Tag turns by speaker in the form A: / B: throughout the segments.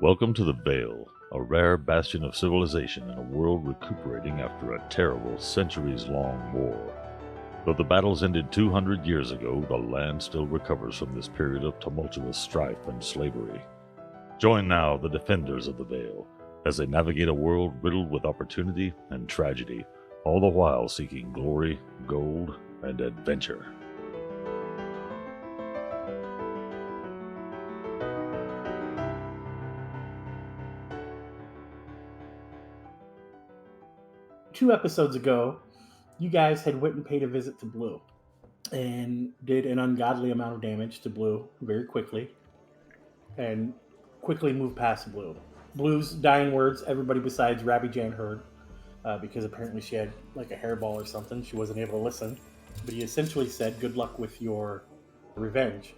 A: Welcome to the Vale, a rare bastion of civilization in a world recuperating after a terrible, centuries-long war. Though the battles ended 200 years ago, the land still recovers from this period of tumultuous strife and slavery. Join now the defenders of the Vale as they navigate a world riddled with opportunity and tragedy, all the while seeking glory, gold, and adventure.
B: Two episodes ago, you guys had went and paid a visit to Blue and did an ungodly amount of damage to Blue very quickly and quickly moved past Blue. Blue's dying words, everybody besides Rabbi Jan heard because apparently she had like a hairball or something. She wasn't able to listen. But he essentially said, good luck with your revenge.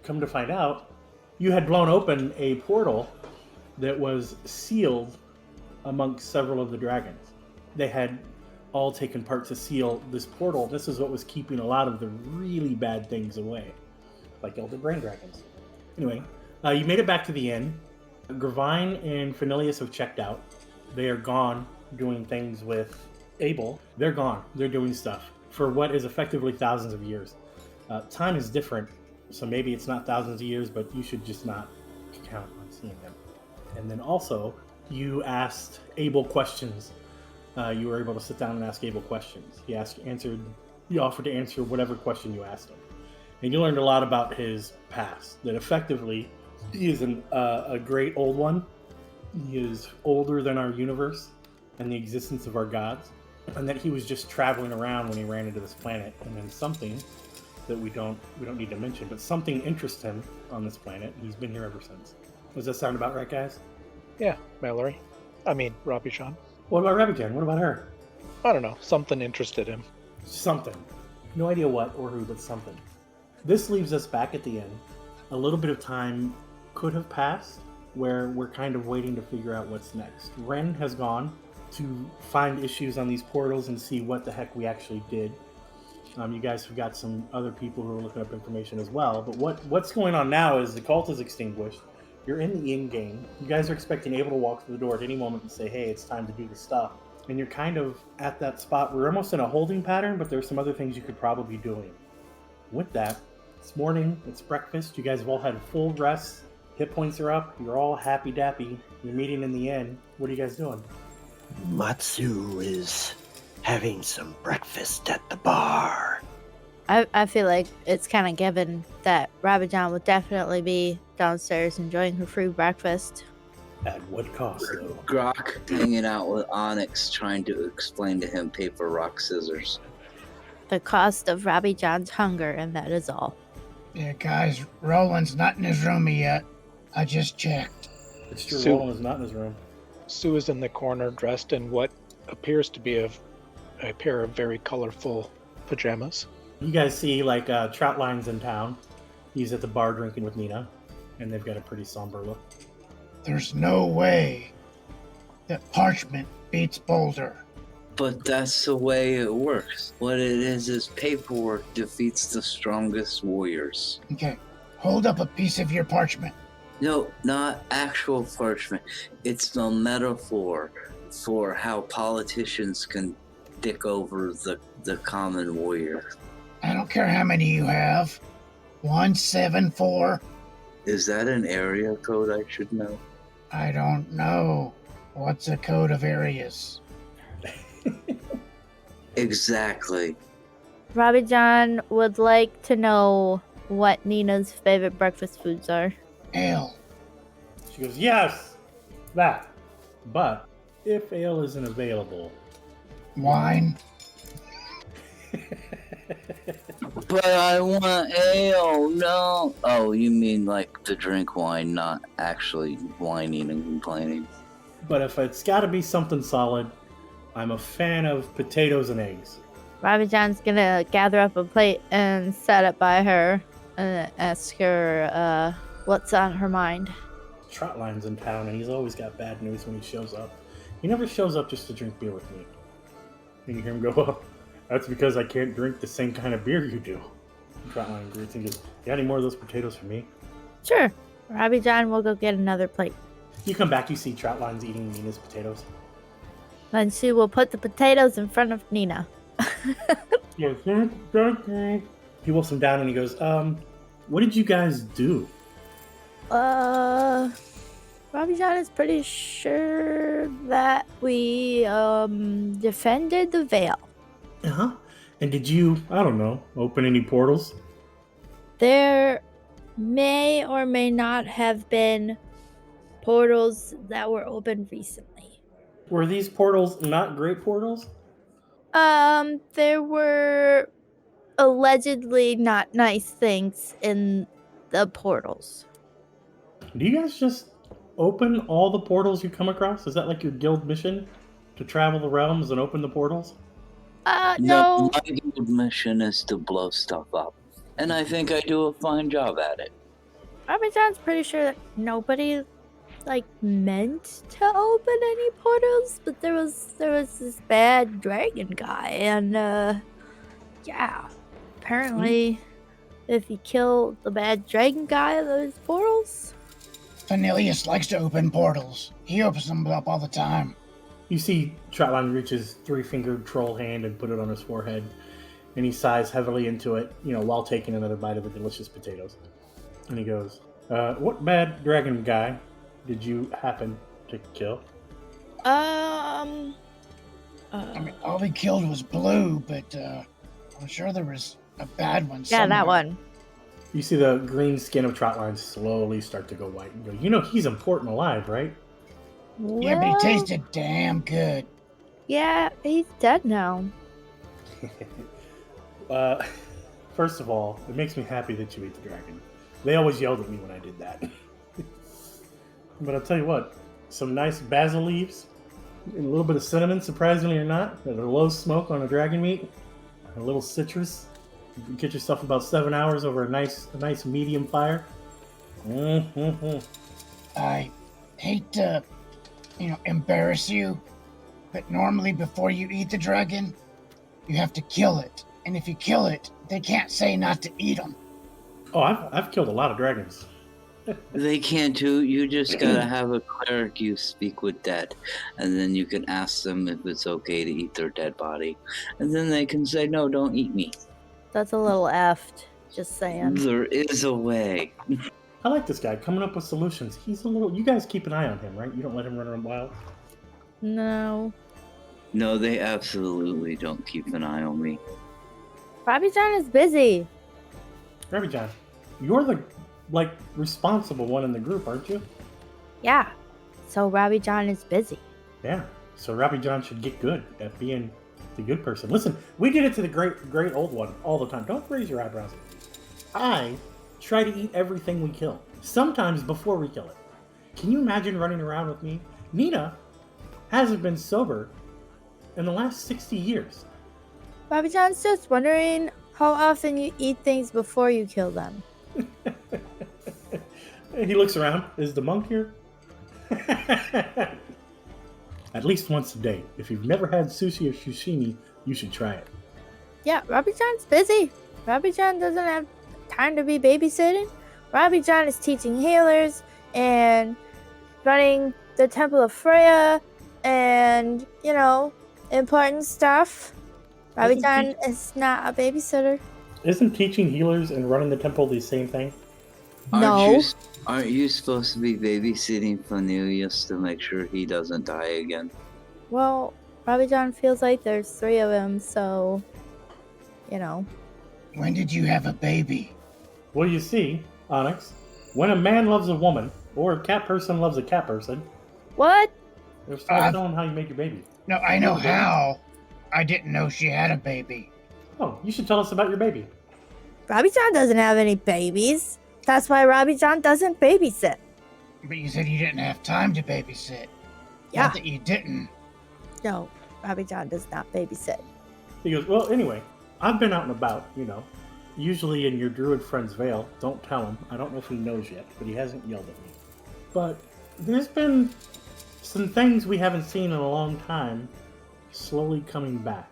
B: Come to find out, you had blown open a portal that was sealed amongst several of the dragons. They had all taken part to seal this portal. This is what was keeping a lot of the really bad things away, like Elder Brain Dragons. Anyway, you made it back to the inn. Gravine and Fenilius have checked out. They are gone doing things with Abel. They're gone. They're doing stuff for what is effectively thousands of years. Time is different, so maybe it's not thousands of years, but you should just not count on seeing them. And then also, you asked Abel questions. You were able to sit down and ask Abel questions. He offered to answer whatever question you asked him. And you learned a lot about his past, that effectively he is a great old one. He is older than our universe and the existence of our gods, and that he was just traveling around when he ran into this planet, and then something that we don't need to mention, but something interests him on this planet, and he's been here ever since. Does that sound about right, guys?
C: Yeah, Robbie Sean.
B: What about Rabijan? What about her?
C: I don't know. Something interested him.
B: Something. No idea what or who, but something. This leaves us back at the end. A little bit of time could have passed where we're kind of waiting to figure out what's next. Ren has gone to find issues on these portals and see what the heck we actually did. You guys have got some other people who are looking up information as well. But what's going on now is the cult is extinguished. You're in the in-game. You guys are expecting Abel to walk through the door at any moment and say, hey, it's time to do the stuff. And you're kind of at that spot. We're almost in a holding pattern, but there's some other things you could probably be doing. With that, it's morning, it's breakfast. You guys have all had full rest. Hit points are up. You're all happy-dappy. You're meeting in the inn. What are you guys doing?
D: Matsu is having some breakfast at the bar.
E: I feel like it's kind of given that Rabijan will definitely be downstairs enjoying her free breakfast.
B: At what cost, though?
F: Grok hanging out with Onyx, trying to explain to him paper, rock, scissors.
E: The cost of Rabijan's hunger, and that is all.
G: Yeah, guys, Roland's not in his room yet. I just checked.
B: It's true,
C: Sue-
B: Roland is not in his room.
C: Sue is in the corner, dressed in what appears to be a pair of very colorful pajamas.
B: You guys see, like, Trotline's in town. He's at the bar drinking with Nina, and they've got a pretty somber look.
G: There's no way that parchment beats Boulder.
F: But that's the way it works. What it is paperwork defeats the strongest warriors.
G: Okay, hold up a piece of your parchment.
F: No, not actual parchment. It's the metaphor for how politicians can dick over the common warrior.
G: I don't care how many you have. 174?
F: Is that an area code I should know?
G: I don't know. What's a code of areas?
F: Exactly.
E: Rabijan would like to know what Nina's favorite breakfast foods are.
G: Ale.
B: She goes, yes, that. But if ale isn't available...
G: Wine.
F: But I want ale, no. Oh, you mean like to drink wine, not actually whining and complaining.
B: But if it's got to be something solid, I'm a fan of potatoes and eggs.
E: Rabijan's gonna gather up a plate and set it by her and ask her what's on her mind.
B: Trotline's in town, and he's always got bad news when he shows up. He never shows up just to drink beer with me. And you hear him go, oh, that's because I can't drink the same kind of beer you do. Trotline agrees and goes, you got any more of those potatoes for me?
E: Sure. Rabijan will go get another plate.
B: You come back, you see Trotline's eating Nina's potatoes.
E: Then she will put the potatoes in front of Nina.
B: He wolfs him down and he goes, what did you guys do?
E: Robbie John is pretty sure that we defended the Veil.
B: Uh-huh. And did you, I don't know, open any portals?
E: There may or may not have been portals that were opened recently.
B: Were these portals not great portals?
E: There were allegedly not nice things in the portals.
B: Do you guys just open all the portals you come across? Is that like your guild mission? To travel the realms and open the portals?
E: No.
F: My guild mission is to blow stuff up. And I think I do a fine job at it.
E: Robbie John's pretty sure that nobody meant to open any portals, but there was this bad dragon guy, and apparently if you kill the bad dragon guy, there's portals.
G: Cornelius likes to open portals. He opens them up all the time.
B: You see Trotline reach his 3-fingered troll hand and put it on his forehead, and he sighs heavily into it, while taking another bite of the delicious potatoes. And he goes, what bad dragon guy did you happen to kill?
G: I mean, all we killed was Blue, but I'm sure there was a bad one somewhere.
E: Yeah, that one.
B: You see the green skin of Trotline slowly start to go white. You go, he's important alive, right?
G: Yeah, but he tasted damn good.
E: Yeah, he's dead now.
B: First of all, it makes me happy that you ate the dragon. They always yelled at me when I did that. But I'll tell you what, some nice basil leaves, and a little bit of cinnamon, surprisingly or not, and a low smoke on a dragon meat, and a little citrus. You can get yourself about 7 hours over a nice medium fire. Mm-hmm.
G: I hate to, embarrass you, but normally before you eat the dragon, you have to kill it. And if you kill it, they can't say not to eat them.
B: Oh, I've killed a lot of dragons.
F: They can't too. You just gotta have a cleric you speak with dead, and then you can ask them if it's okay to eat their dead body, and then they can say, no, don't eat me.
E: That's a little effed, just saying.
F: There is a way.
B: I like this guy coming up with solutions. He's a little. You guys keep an eye on him, right? You don't let him run around wild.
E: No.
F: No, they absolutely don't keep an eye on me.
E: Robbie John is busy.
B: Robbie John, you're the responsible one in the group, aren't you?
E: Yeah. So Robbie John is busy.
B: Yeah. So Robbie John should get good at being the good person. Listen, we did it to the great old one all the time. Don't raise your eyebrows. I try to eat everything we kill. Sometimes before we kill it. Can you imagine running around with me? Nina hasn't been sober in the last 60 years.
E: Robbie John's just wondering how often you eat things before you kill them.
B: He looks around. Is the monk here? At least once a day. If you've never had sushi or sashimi, you should try it.
E: Yeah, Robbie John's busy. Robbie John doesn't have time to be babysitting. Robbie John is teaching healers and running the Temple of Freya and, important stuff. Robbie John is not a babysitter.
B: Isn't teaching healers and running the temple the same thing?
E: No.
F: Aren't you supposed to be babysitting Cornelius to make sure he doesn't die again?
E: Well, Robbie John feels like there's 3 of him, so,
G: When did you have a baby?
B: Well, you see, Onyx, when a man loves a woman, or a cat person loves a cat person,
E: What?
B: there's no telling how you make your baby.
G: No, I know how. I didn't know she had a baby.
B: Oh, you should tell us about your baby.
E: Robbie John doesn't have any babies. That's why Robbie John doesn't babysit.
G: But you said you didn't have time to babysit.
E: Yeah.
G: Not that you didn't.
E: No, Robbie John does not babysit.
B: He goes, well, anyway, I've been out and about, usually in your druid friend's veil. Don't tell him. I don't know if he knows yet, but he hasn't yelled at me. But there's been some things we haven't seen in a long time slowly coming back.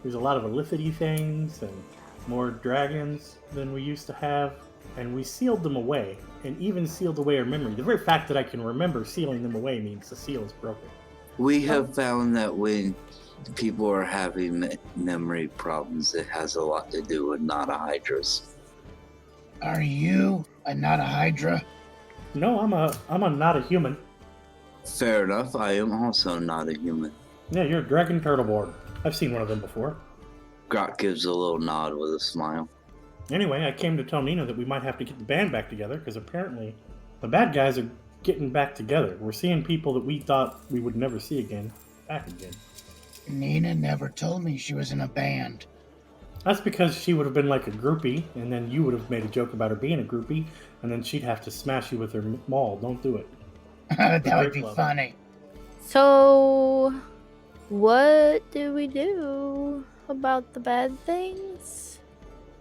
B: There's a lot of illithid things and more dragons than we used to have. and we sealed them away, and even sealed away our memory. The very fact that I can remember sealing them away means the seal is broken.
F: We have found that when people are having memory problems, it has a lot to do with not a hydras.
G: Are you a not a Hydra?
B: No, I'm a not a human.
F: Fair enough, I am also not a human.
B: Yeah, you're a dragon turtleborn. I've seen one of them before.
F: Grot gives a little nod with a smile.
B: Anyway, I came to tell Nina that we might have to get the band back together, because apparently the bad guys are getting back together. We're seeing people that we thought we would never see again, back again.
G: Nina never told me she was in a band.
B: That's because she would have been like a groupie, and then you would have made a joke about her being a groupie, and then she'd have to smash you with her maul. Don't do it.
G: That would be funny.
E: So, what do we do about the bad things?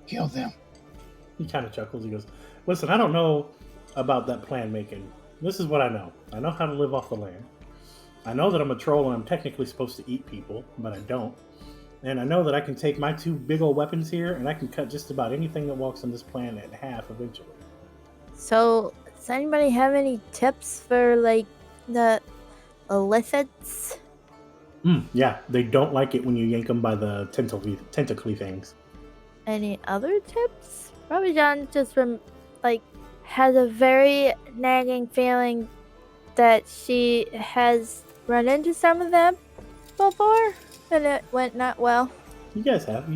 G: Kill them.
B: He kind of chuckles. He goes, listen, I don't know about that plan making. This is what I know. I know how to live off the land. I know that I'm a troll and I'm technically supposed to eat people, but I don't. And I know that I can take my two big old weapons here and I can cut just about anything that walks on this planet in half eventually.
E: So, does anybody have any tips for, like, the illithids?
B: Yeah, they don't like it when you yank them by the tentacly things.
E: Any other tips? Robbie John just has a very nagging feeling that she has run into some of them before, and it went not well.
B: You guys have.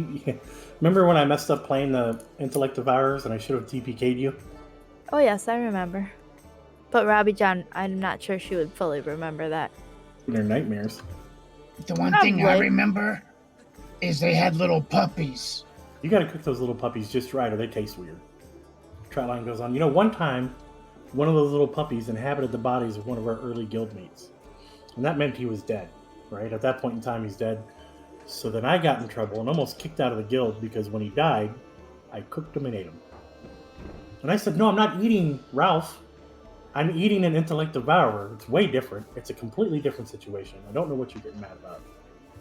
B: Remember when I messed up playing the Intellect Devourers and I should have TPK'd you?
E: Oh yes, I remember. But Robbie John, I'm not sure she would fully remember that.
B: They're nightmares.
G: The one thing I remember is they had little puppies.
B: You gotta cook those little puppies just right or they taste weird. Trotline goes on, one time, one of those little puppies inhabited the bodies of one of our early guildmates. And that meant he was dead, right? At that point in time, he's dead. So then I got in trouble and almost kicked out of the guild because when he died, I cooked him and ate him. And I said, no, I'm not eating Ralph. I'm eating an Intellect Devourer. It's way different. It's a completely different situation. I don't know what you're getting mad about.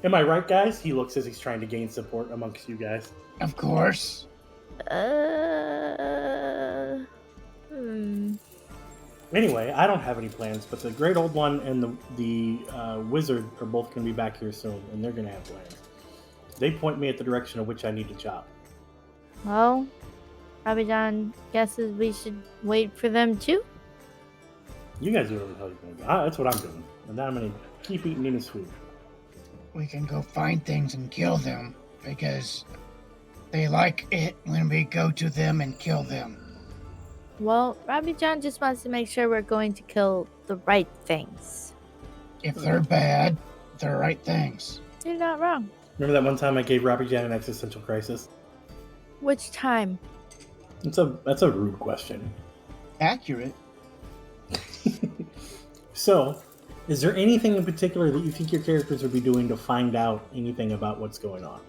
B: Am I right, guys? He looks as he's trying to gain support amongst you guys.
G: Of course.
B: Anyway, I don't have any plans, but the Great Old One and the Wizard are both going to be back here soon, and they're going to have plans. They point me at the direction of which I need to chop.
E: Well, Robbie John guesses we should wait for them too.
B: You guys do whatever the hell you're going to do. That's what I'm doing. And now I'm going to keep eating Nina's food.
G: We can go find things and kill them because they like it when we go to them and kill them.
E: Well, Robbie John just wants to make sure we're going to kill the right things.
G: If they're bad, they're right things.
E: You're not wrong.
B: Remember that one time I gave Robbie Jan an existential crisis?
E: Which time?
B: That's a rude question.
G: Accurate.
B: So, is there anything in particular that you think your characters would be doing to find out anything about what's going on?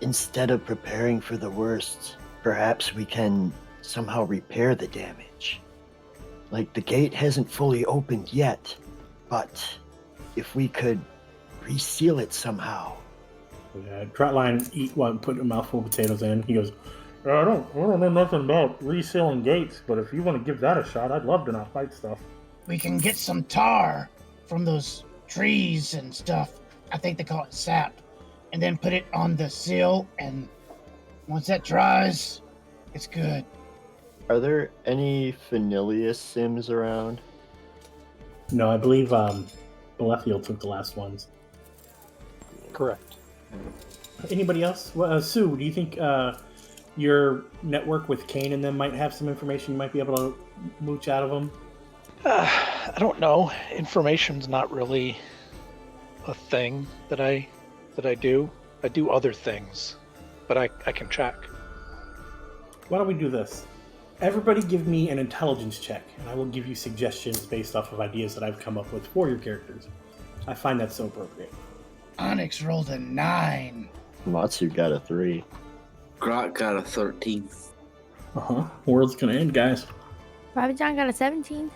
D: Instead of preparing for the worst, perhaps we can somehow repair the damage. Like, the gate hasn't fully opened yet, but if we could reseal it somehow.
B: Yeah, Trotline put a mouthful of potatoes in. He goes, I don't know nothing about resealing gates, but if you want to give that a shot, I'd love to not fight stuff.
G: We can get some tar from those trees and stuff. I think they call it sap. And then put it on the seal, and once that dries, it's good.
H: Are there any Fanilius Sims around?
B: No, I believe Belethiel took the last ones.
C: Correct.
B: Anybody else? Well, Sue, do you think your network with Kane and them might have some information you might be able to mooch out of them?
C: I don't know. Information's not really a thing that I do. I do other things, but I can check.
B: Why don't we do this? Everybody give me an intelligence check, and I will give you suggestions based off of ideas that I've come up with for your characters. I find that so appropriate.
G: Onyx rolled a 9.
H: Matsu got a 3.
F: Grot got a 13.
B: World's gonna end, guys.
E: Robbie John got a 17.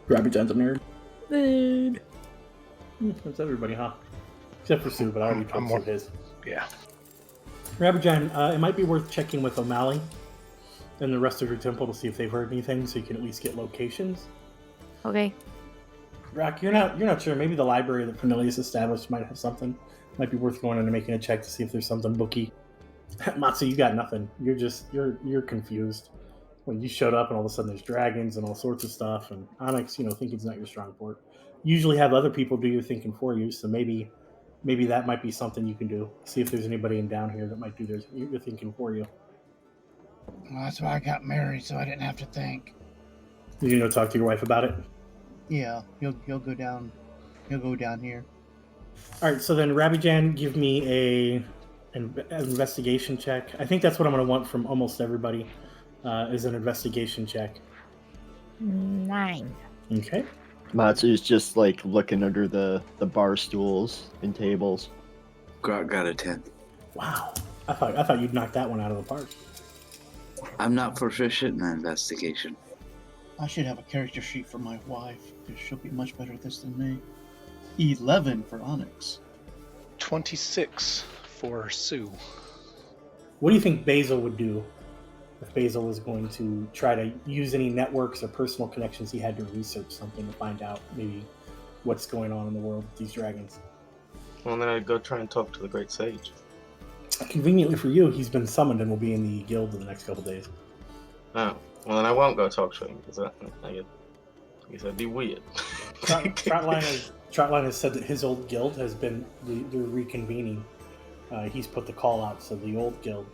B: Robbie John's a nerd. Nerd. That's everybody, huh? Except for Sue, but I already told Sue his.
C: Yeah.
B: Robbie John, it might be worth checking with O'Malley and the rest of your temple to see if they've heard anything, so you can at least get locations.
E: Okay.
B: Rock, you're not sure. Maybe the library that Cornelius established might have something. Might be worth going in and making a check to see if there's something booky. Matsu, you got nothing. You're confused. When you showed up and all of a sudden there's dragons and all sorts of stuff, and Onyx, thinking's not your strong point. You usually have other people do your thinking for you, so maybe that might be something you can do. See if there's anybody in down here that might do your thinking for you.
G: Well, that's why I got married, so I didn't have to think.
B: Did you talk to your wife about it?
I: Yeah, he'll go down. He'll go down here.
B: All right, so then Rabijan, give me an investigation check. I think that's what I'm going to want from almost everybody, is an investigation check.
E: 9.
B: Okay.
H: Matsu's just like looking under the bar stools and tables.
F: Got a 10.
B: Wow. I thought you'd knock that one out of the park.
F: I'm not proficient in investigation.
I: I should have a character sheet for my wife, because she'll be much better at this than me. 11 for Onyx.
C: 26 for Sue.
B: What do you think Basil would do if Basil was going to try to use any networks or personal connections he had to research something to find out maybe what's going on in the world with these dragons?
J: Well, then I'd go try and talk to the Great Sage.
B: Conveniently for you, he's been summoned and will be in the guild in the next couple days.
J: Oh, well then I won't go talk to him, because I guess that'd be weird.
B: Trotline has said that his old guild has been they're reconvening. He's put the call out, so the old guild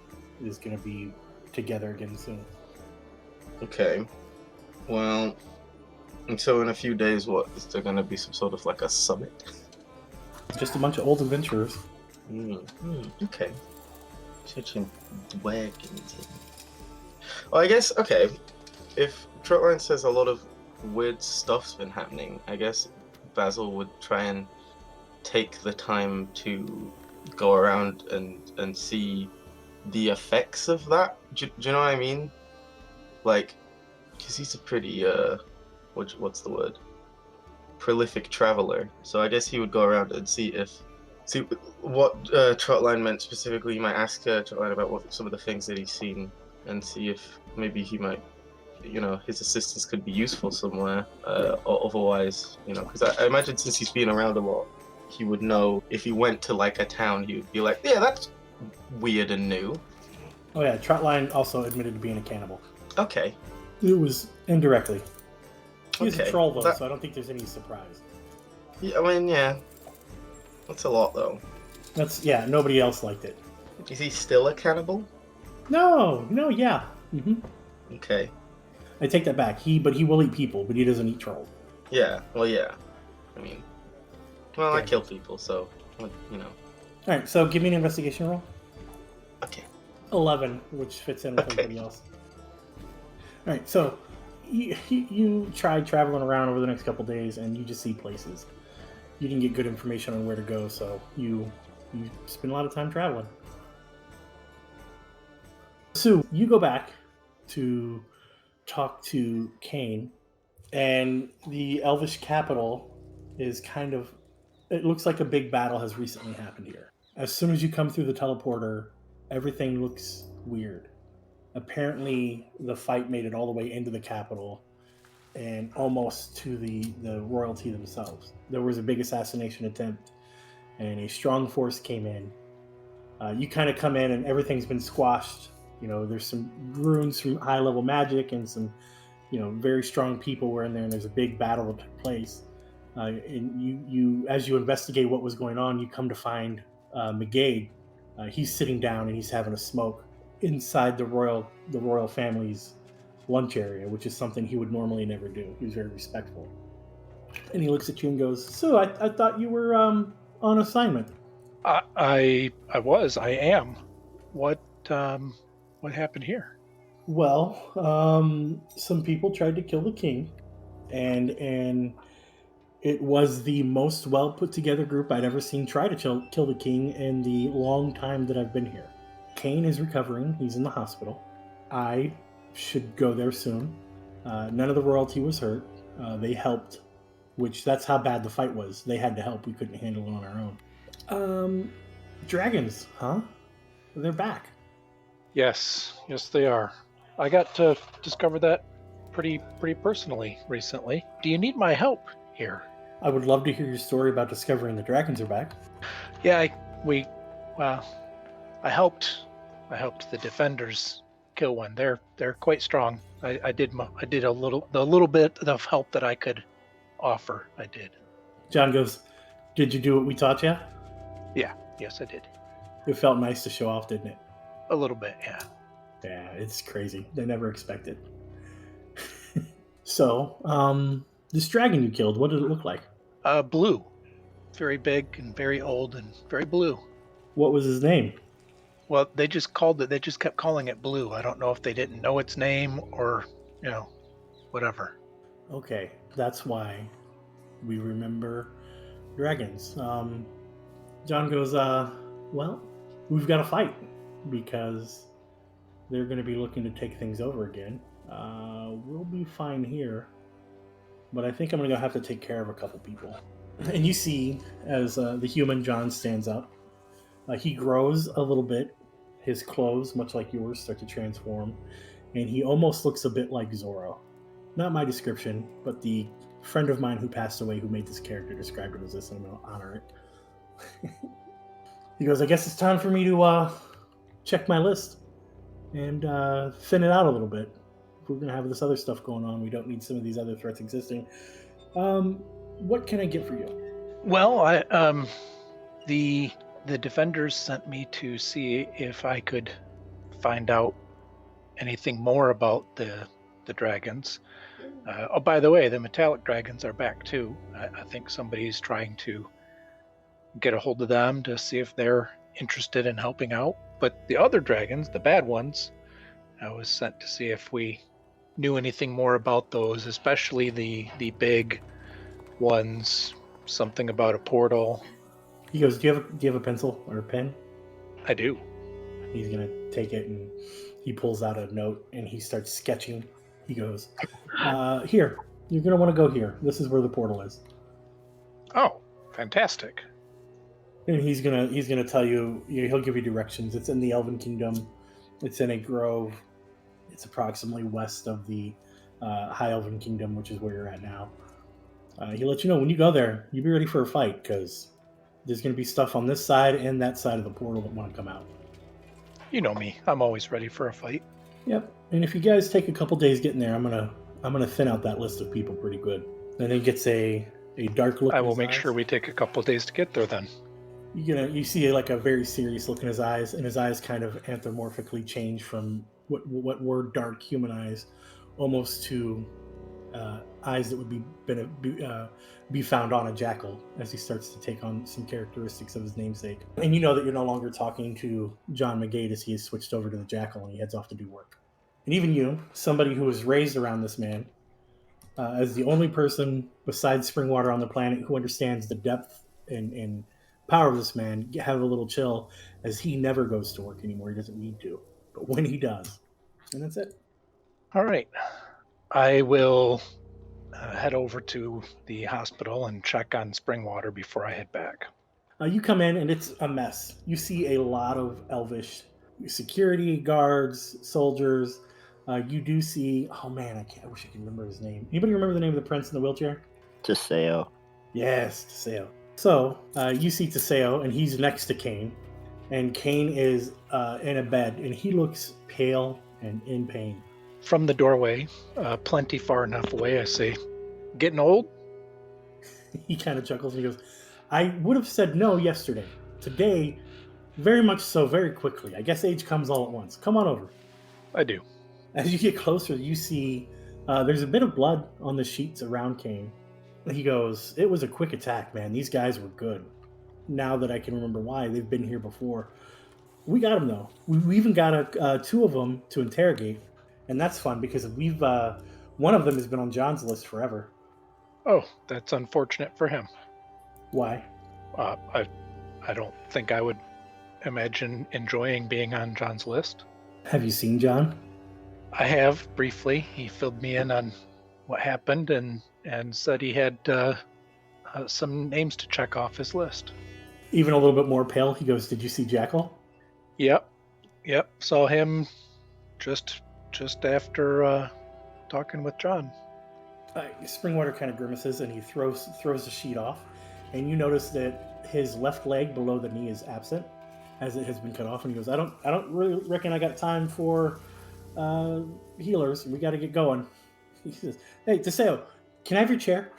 B: is going to be together again soon.
J: Okay. Well, so in a few days, what is there going to be? Some sort of like a summit?
B: Just a bunch of old adventurers.
J: Okay. Teaching dragons. Well, I guess, okay, if Trotline says a lot of weird stuff's been happening, I guess Basil would try and take the time to go around and see the effects of that. Do you know what I mean? Like, because he's a pretty, what's the word? Prolific traveler. So I guess he would go around and see what Trotline meant specifically. He might ask Trotline about what some of the things that he's seen and see if maybe he might, his assistance could be useful somewhere. Or otherwise, because I imagine since he's been around a lot, he would know if he went to like a town, he would be like, yeah, that's weird and new.
B: Oh yeah, Trotline also admitted to being a cannibal.
J: Okay.
B: It was indirectly. He's
J: Okay.
B: a troll though, so I don't think there's any surprise.
J: Yeah, I mean, yeah. That's a lot though.
B: Nobody else liked it.
J: Is he still a cannibal?
B: No, yeah.
J: Okay.
B: I take that back. He will eat people, but he doesn't eat trolls.
J: Yeah, well, yeah. I mean, well, I
B: Okay.
J: kill people, so,
B: All right, so give me an investigation roll.
J: Okay.
B: 11, which fits in with
J: Okay.
B: everybody else. All right, so you tried traveling around over the next couple days, and you just see places. You didn't get good information on where to go, so you spend a lot of time traveling. Sue, you go back to talk to Kane, and the Elvish capital is it looks like a big battle has recently happened here. As soon as you come through the teleporter, everything looks weird. Apparently, the fight made it all the way into the capital and almost to the royalty themselves. There was a big assassination attempt, and a strong force came in. You kind of come in, and everything's been squashed. There's some runes from high-level magic, and some, very strong people were in there, and there's a big battle that took place. And you, as you investigate what was going on, you come to find McGade. He's sitting down and he's having a smoke inside the royal family's lunch area, which is something he would normally never do. He was very respectful. And he looks at you and goes, "So I thought you were on assignment."
C: I am. What happened here?
B: Well, some people tried to kill the king, and it was the most well put together group I'd ever seen try to kill the king in the long time that I've been here. Kane is recovering. He's in the hospital. I should go there soon. None of the royalty was hurt. They helped, that's how bad the fight was. They had to help. We couldn't handle it on our own. Dragons, huh? They're back.
C: Yes, they are. I got to discover that pretty personally recently. Do you need my help here?
B: I would love to hear your story about discovering the dragons are back.
C: Yeah, I helped the defenders kill one. They're quite strong. I did the little bit of help that I could offer. I did.
B: John goes, "Did you do what we taught you?"
C: Yeah, yes, I did.
B: It felt nice to show off, didn't it?
C: A little bit, yeah.
B: Yeah, it's crazy. They never expected. So, this dragon you killed, what did it look like?
C: Blue. Very big and very old and very blue.
B: What was his name?
C: Well, they just kept calling it Blue. I don't know if they didn't know its name or, whatever.
B: Okay, that's why we remember dragons. John goes, well, we've got to fight because they're going to be looking to take things over again. We'll be fine here, but I think I'm going to have to take care of a couple people. And you see, as the human John stands up, he grows a little bit. His clothes, much like yours, start to transform, and he almost looks a bit like Zorro. Not my description, but the friend of mine who passed away who made this character described him as this, and I'm going to honor it. He goes, I guess it's time for me to check my list and thin it out a little bit. If we're going to have this other stuff going on, we don't need some of these other threats existing. What can I get for you?
C: Well, the defenders sent me to see if I could find out anything more about the dragons. Oh, by the way, the metallic dragons are back too. I think somebody's trying to get a hold of them to see if they're interested in helping out. But the other dragons, the bad ones, I was sent to see if we knew anything more about those, especially the big ones. Something about a portal.
B: He goes, do you have a pencil or a pen?
C: I do.
B: He's gonna take it and he pulls out a note and he starts sketching. He goes, here, you're gonna want to go here. This is where the portal is.
C: Oh, fantastic.
B: And he's gonna tell you, he'll give you directions. It's in the Elven Kingdom. It's in a grove. It's approximately west of the High Elven Kingdom, which is where you're at now. He'll let you know when you go there, you be ready for a fight, because there's going to be stuff on this side and that side of the portal that want to come out.
C: You know me. I'm always ready for a fight.
B: Yep. And if you guys take a couple days getting there, I'm gonna thin out that list of people pretty good. And he gets a dark look.
C: I will make sure we take a couple days to get there then.
B: You see like a very serious look in his eyes, and his eyes kind of anthropomorphically change from what were dark human eyes, almost to eyes that would be found on a jackal, as he starts to take on some characteristics of his namesake. And you know that you're no longer talking to John McGade, as he has switched over to the jackal and he heads off to do work. And even you, somebody who was raised around this man, as the only person besides Springwater on the planet who understands the depth and power of this man, have a little chill, as he never goes to work anymore. He doesn't need to. But when he does, and that's it.
C: All right. I will head over to the hospital and check on Springwater before I head back.
B: You come in and it's a mess. You see a lot of elvish security guards, soldiers. You do see, oh man, I wish I could remember his name. Anybody remember the name of the prince in the wheelchair?
H: Teseo.
B: Yes, Teseo. So you see Teseo, and he's next to Kane. And Kane is in a bed, and he looks pale and in pain.
C: From the doorway, plenty far enough away, I say, getting old?
B: He kind of chuckles and he goes, I would have said no yesterday. Today, very much so, very quickly. I guess age comes all at once. Come on over.
C: I do.
B: As you get closer, you see there's a bit of blood on the sheets around Kane. He goes, it was a quick attack, man. These guys were good. Now that I can remember why, they've been here before. We got them, though. We even got two of them to interrogate. And that's fun because one of them has been on John's list forever.
C: Oh, that's unfortunate for him.
B: Why?
C: I don't think I would imagine enjoying being on John's list.
B: Have you seen John?
C: I have, briefly. He filled me in on what happened and said he had some names to check off his list.
B: Even a little bit more pale, he goes, did you see Jackal?
C: Yep. Saw him just just after talking with John.
B: Springwater kind of grimaces and he throws the sheet off, and you notice that his left leg below the knee is absent, as it has been cut off. And he goes, "I don't really reckon I got time for healers. We got to get going." He says, "Hey, Teseo, can I have your chair?"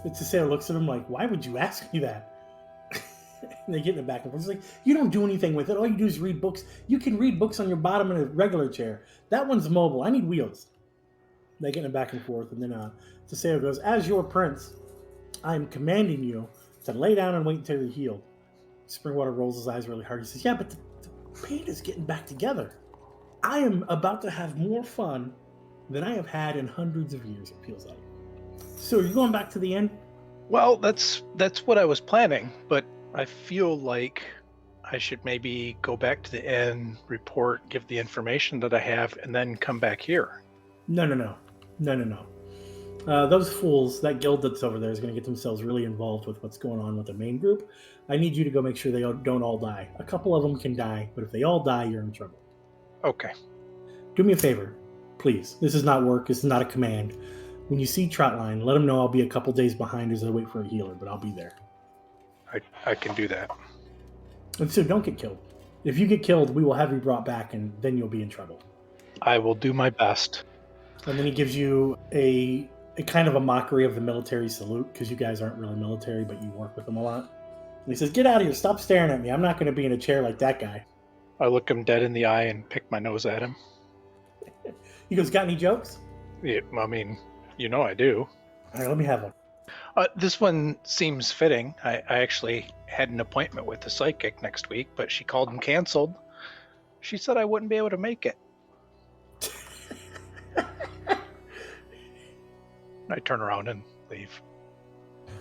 B: Teseo looks at him like, "Why would you ask me that?" And they get in the back and forth. He's like, "You don't do anything with it. All you do is read books. You can read books on your bottom in a regular chair. That one's mobile. I need wheels." They get in the back and forth, and then Teseo goes, "As your prince, I am commanding you to lay down and wait until you're healed." Springwater rolls his eyes really hard. He says, "Yeah, but the pain is getting back together. I am about to have more fun than I have had in hundreds of years, it feels like." "So are you going back to the inn?"
C: Well, that's what I was planning, but I feel like I should maybe go back to the inn, report, give the information that I have, and then come back here.
B: No. Those fools, that guild that's over there, is going to get themselves really involved with what's going on with the main group. I need you to go make sure they don't all die. A couple of them can die, but if they all die, you're in trouble.
C: Okay.
B: Do me a favor, please. This is not work. This is not a command. When you see Trotline, let them know I'll be a couple days behind as I wait for a healer, but I'll be there.
C: I can do that.
B: And so don't get killed. If you get killed, we will have you brought back, and then you'll be in trouble.
C: I will do my best.
B: And then he gives you a kind of a mockery of the military salute, because you guys aren't really military, but you work with them a lot. And he says, "Get out of here. Stop staring at me. I'm not going to be in a chair like that guy."
C: I look him dead in the eye and pick my nose at him.
B: He goes, "Got any jokes?"
C: Yeah, I mean, you know I do.
B: All right, let me have one.
C: This one seems fitting. I actually had an appointment with the psychic next week, but she called and canceled. She said I wouldn't be able to make it. I turn around and leave.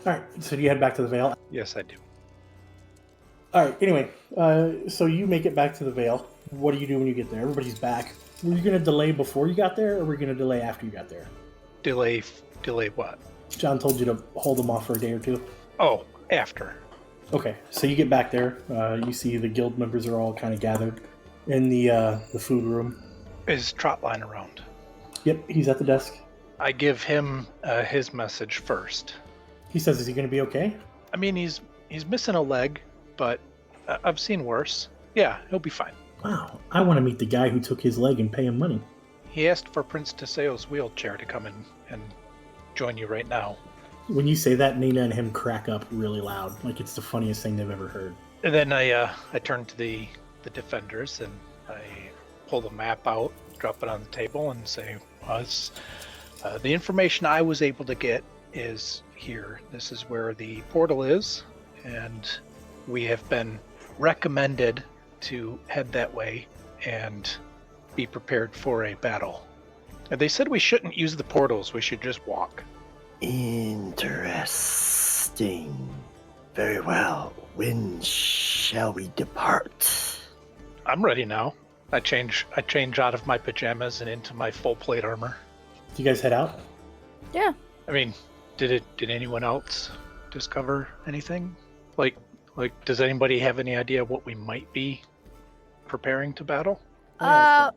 B: All right, so do you head back to the Vale?
C: Yes, I do.
B: All right, anyway, so you make it back to the Vale. What do you do when you get there? Everybody's back. Were you going to delay before you got there, or were you going to delay after you got there?
C: Delay what?
B: John told you to hold them off for a day or two.
C: Oh, after.
B: Okay, so you get back there. You see the guild members are all kind of gathered in the food room.
C: Is Trotline around?
B: Yep, he's at the desk.
C: I give him his message first.
B: He says, "Is he going to be okay?"
C: I mean, he's missing a leg, but I've seen worse. Yeah, he'll be fine.
B: Wow, I want to meet the guy who took his leg and pay him money.
C: He asked for Prince Teseo's wheelchair to come in and join you right now.
B: When you say that, Nina and him crack up really loud, like it's the funniest thing they've ever heard.
C: And then I turn to the defenders and I pull the map out, drop it on the table, and say, the information I was able to get is here. This is where the portal is, and we have been recommended to head that way and be prepared for a battle. And they said we shouldn't use the portals, we should just walk.
D: Interesting. Very well. When shall we depart?
C: I'm ready now. I change out of my pajamas and into my full plate armor.
B: Do you guys head out?
E: Yeah.
C: I mean, did anyone else discover anything? Like, does anybody have any idea what we might be preparing to battle?
E: The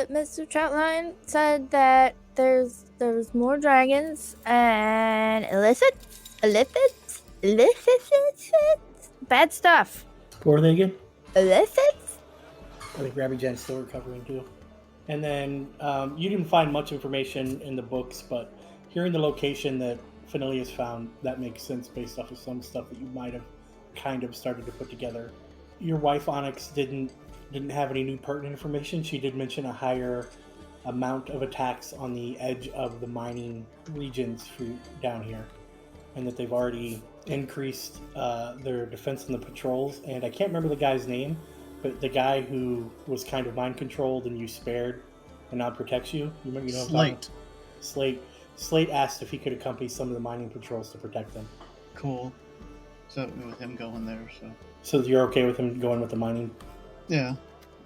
E: Mr. Trotline said that there's more dragons and illicit bad stuff.
B: What are they again?
E: Illicit?
B: I think Rabbi Jan's still recovering too. And then you didn't find much information in the books, but hearing the location that Fenilius found, that makes sense based off of some stuff that you might have kind of started to put together. Your wife Onyx didn't have any new pertinent information. She did mention a higher amount of attacks on the edge of the mining regions down here, and that they've already increased their defense in the patrols. And I can't remember the guy's name, but the guy who was kind of mind controlled and you spared and now protects you. You know
I: Slate.
B: Slate asked if he could accompany some of the mining patrols to protect them.
I: Cool. So with him going there,
B: So you're okay with him going with the mining?
I: yeah,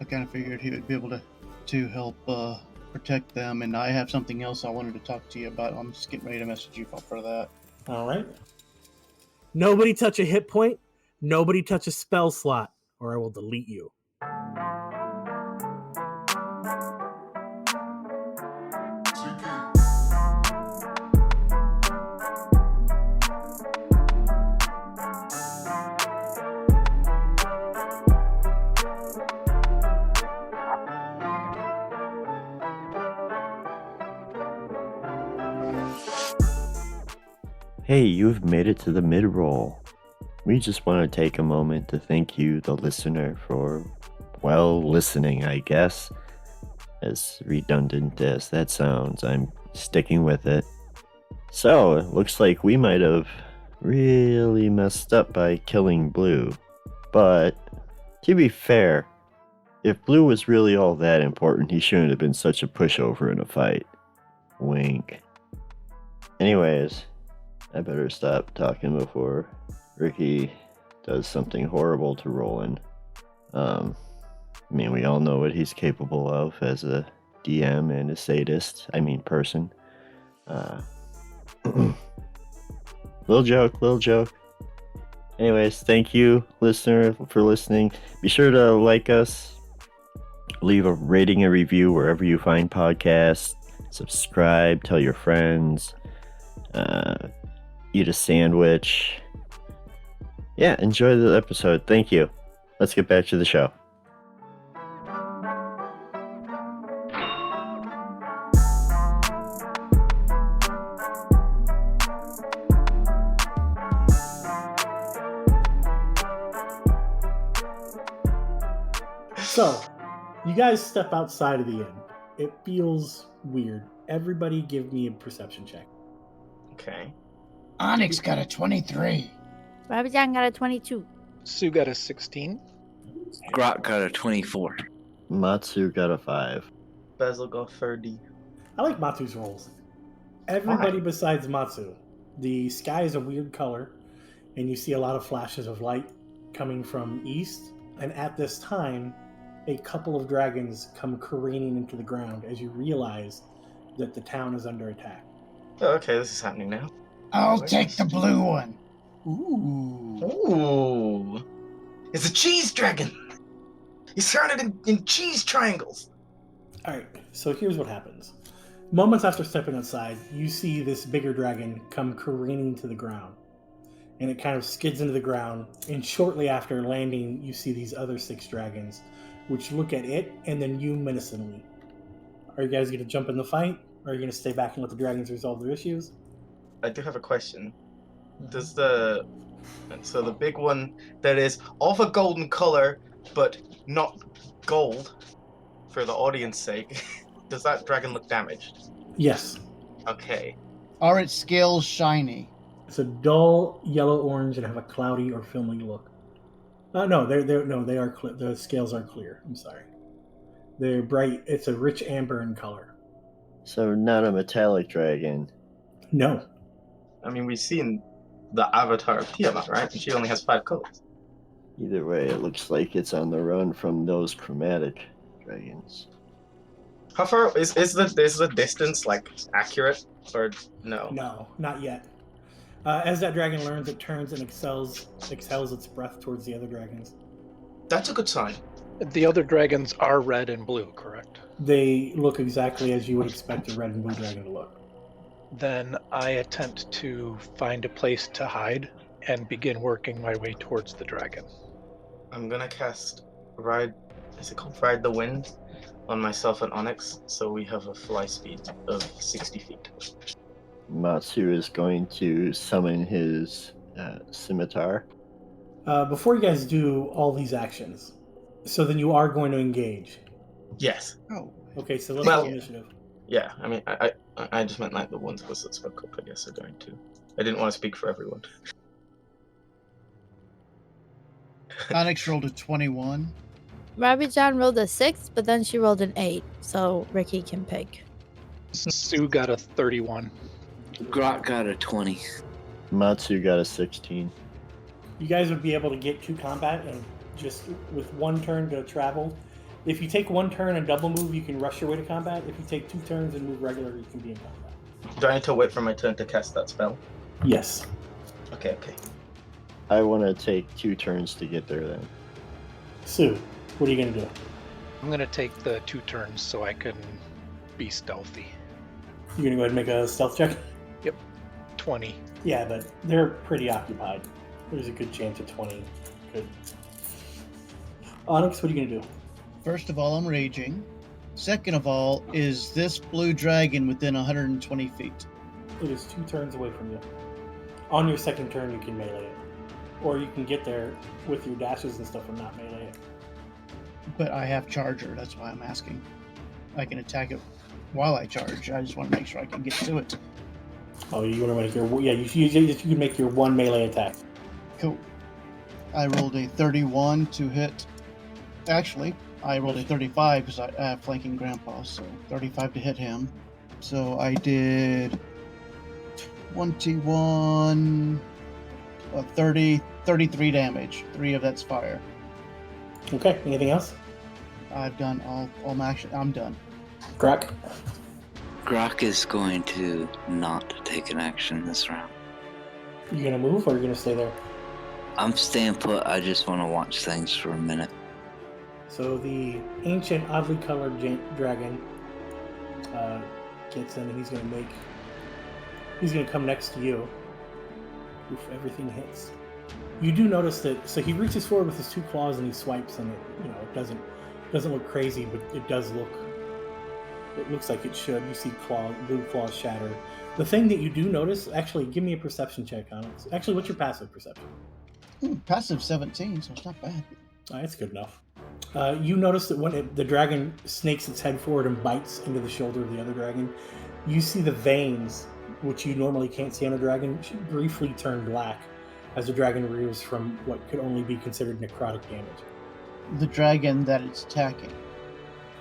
I: I kind of figured he would be able to help protect them. And I have something else I wanted to talk to you about. I'm just getting ready to message you for that.
B: All right. Nobody touch a hit point. Nobody touch a spell slot, or I will delete you.
D: Hey, you've made it to the mid-roll. We just want to take a moment to thank you, the listener, for, well, listening, I guess. As redundant as that sounds, I'm sticking with it. So, it looks like we might have really messed up by killing Blue. But, to be fair, if Blue was really all that important, he shouldn't have been such a pushover in a fight. Wink. Anyways, I better stop talking before Ricky does something horrible to Roland. I mean, we all know what he's capable of as a DM and a sadist. I mean, person. Little joke. Anyways, thank you, listener, for listening. Be sure to like us, leave a rating and review wherever you find podcasts, subscribe, tell your friends, eat a sandwich. Yeah, enjoy the episode. Thank you. Let's get back to the show.
B: So, you guys step outside of the inn. It feels weird. Everybody give me a perception check.
J: Okay.
G: Onyx got a 23.
E: Rabijan got a 22.
C: Sue got a 16.
F: Grok got a 24.
D: Matsu got a 5.
J: Basil got 30.
B: I like Matsu's rolls. Everybody besides Matsu. The sky is a weird color, and you see a lot of flashes of light coming from east. And at this time, a couple of dragons come careening into the ground as you realize that the town is under attack.
J: Oh, okay, this is happening now.
G: I'll take the blue one.
J: Ooh. It's a cheese dragon! He's surrounded in cheese triangles!
B: Alright, so here's what happens. Moments after stepping outside, you see this bigger dragon come careening to the ground. And it kind of skids into the ground, and shortly after landing, you see these other 6 dragons, which look at it and then you menacingly. Are you guys going to jump in the fight? Or are you going to stay back and let the dragons resolve their issues?
J: I do have a question. Does the big one that is of a golden color but not gold, for the audience sake, does that dragon look damaged?
B: Yes.
J: Okay.
I: Are its scales shiny?
B: It's a dull yellow-orange and have a cloudy or filmy look. No, they are the scales are clear. I'm sorry. They're bright. It's a rich amber in color.
D: So not a metallic dragon.
B: No.
J: I mean, we've seen the avatar of Tiamat, right? And she only has 5 colors.
D: Either way, it looks like it's on the run from those chromatic dragons.
J: How far is the distance like accurate or no?
B: No, not yet. As that dragon learns, it turns and exhales its breath towards the other dragons.
J: That's a good sign.
C: The other dragons are red and blue, correct?
B: They look exactly as you would expect a red and blue dragon to look.
C: Then I attempt to find a place to hide and begin working my way towards the dragon.
J: I'm gonna cast Ride the Wind on myself and Onyx, so we have a fly speed of 60 feet.
D: Matsu is going to summon his scimitar.
B: Before you guys do all these actions, so then you are going to engage.
J: Yes.
I: Oh.
B: Okay, so let's
J: Well,
B: do initiative.
J: Yeah, I mean, I just meant like the ones that spoke up, I guess, are going to. I didn't want to speak for everyone.
I: Onyx rolled a 21.
E: Rabijan rolled a 6, but then she rolled an 8, so Ricky can pick.
C: Sue got a 31.
F: Grok got a 20.
D: Matsu got a 16.
B: You guys would be able to get to combat and just with one turn to travel. If you take one turn and double move, you can rush your way to combat. If you take 2 turns and move regular, you can be in combat.
J: Do I need to wait for my turn to cast that spell?
B: Yes.
J: Okay.
D: I want to take 2 turns to get there then.
B: Sue, what are you going to do?
C: I'm going to take the 2 turns so I can be stealthy.
B: You're gonna go ahead and make a stealth check?
C: 20.
B: Yeah, but they're pretty occupied. There's a good chance of 20. Good. Onyx, what are you gonna do?
I: First of all, I'm raging. Second of all, is this blue dragon within 120 feet?
B: It is 2 turns away from you. On your second turn, you can melee it. Or you can get there with your dashes and stuff and not melee it.
I: But I have charger, that's why I'm asking. I can attack it while I charge. I just want to make sure I can get to it.
B: Oh, you want to make your... Yeah, you can make your 1 melee attack.
I: Cool. I rolled a 31 to hit. Actually, I rolled a 35 because I have flanking grandpa, so 35 to hit him. So I did 21, 33 damage. 3 of that's fire.
B: Okay, anything else?
I: I've done all my action. I'm done.
B: Grok?
F: Grok is going to not take an action this round.
B: You gonna move or are you gonna stay there?
F: I'm staying put. I just want to watch things for a minute.
B: So the ancient, oddly colored dragon gets in and he's gonna come next to you. Oof, everything hits. You do notice that, so he reaches forward with his 2 claws and he swipes and it doesn't look crazy, but it looks like it should. You see blue claws shatter. The thing that you do notice, actually, give me a perception check on it. Actually, what's your passive perception?
I: Passive 17, so it's not bad.
B: That's good enough. You notice that when the dragon snakes its head forward and bites into the shoulder of the other dragon, you see the veins, which you normally can't see on a dragon, briefly turn black as the dragon rears from what could only be considered necrotic damage.
I: The dragon that it's attacking.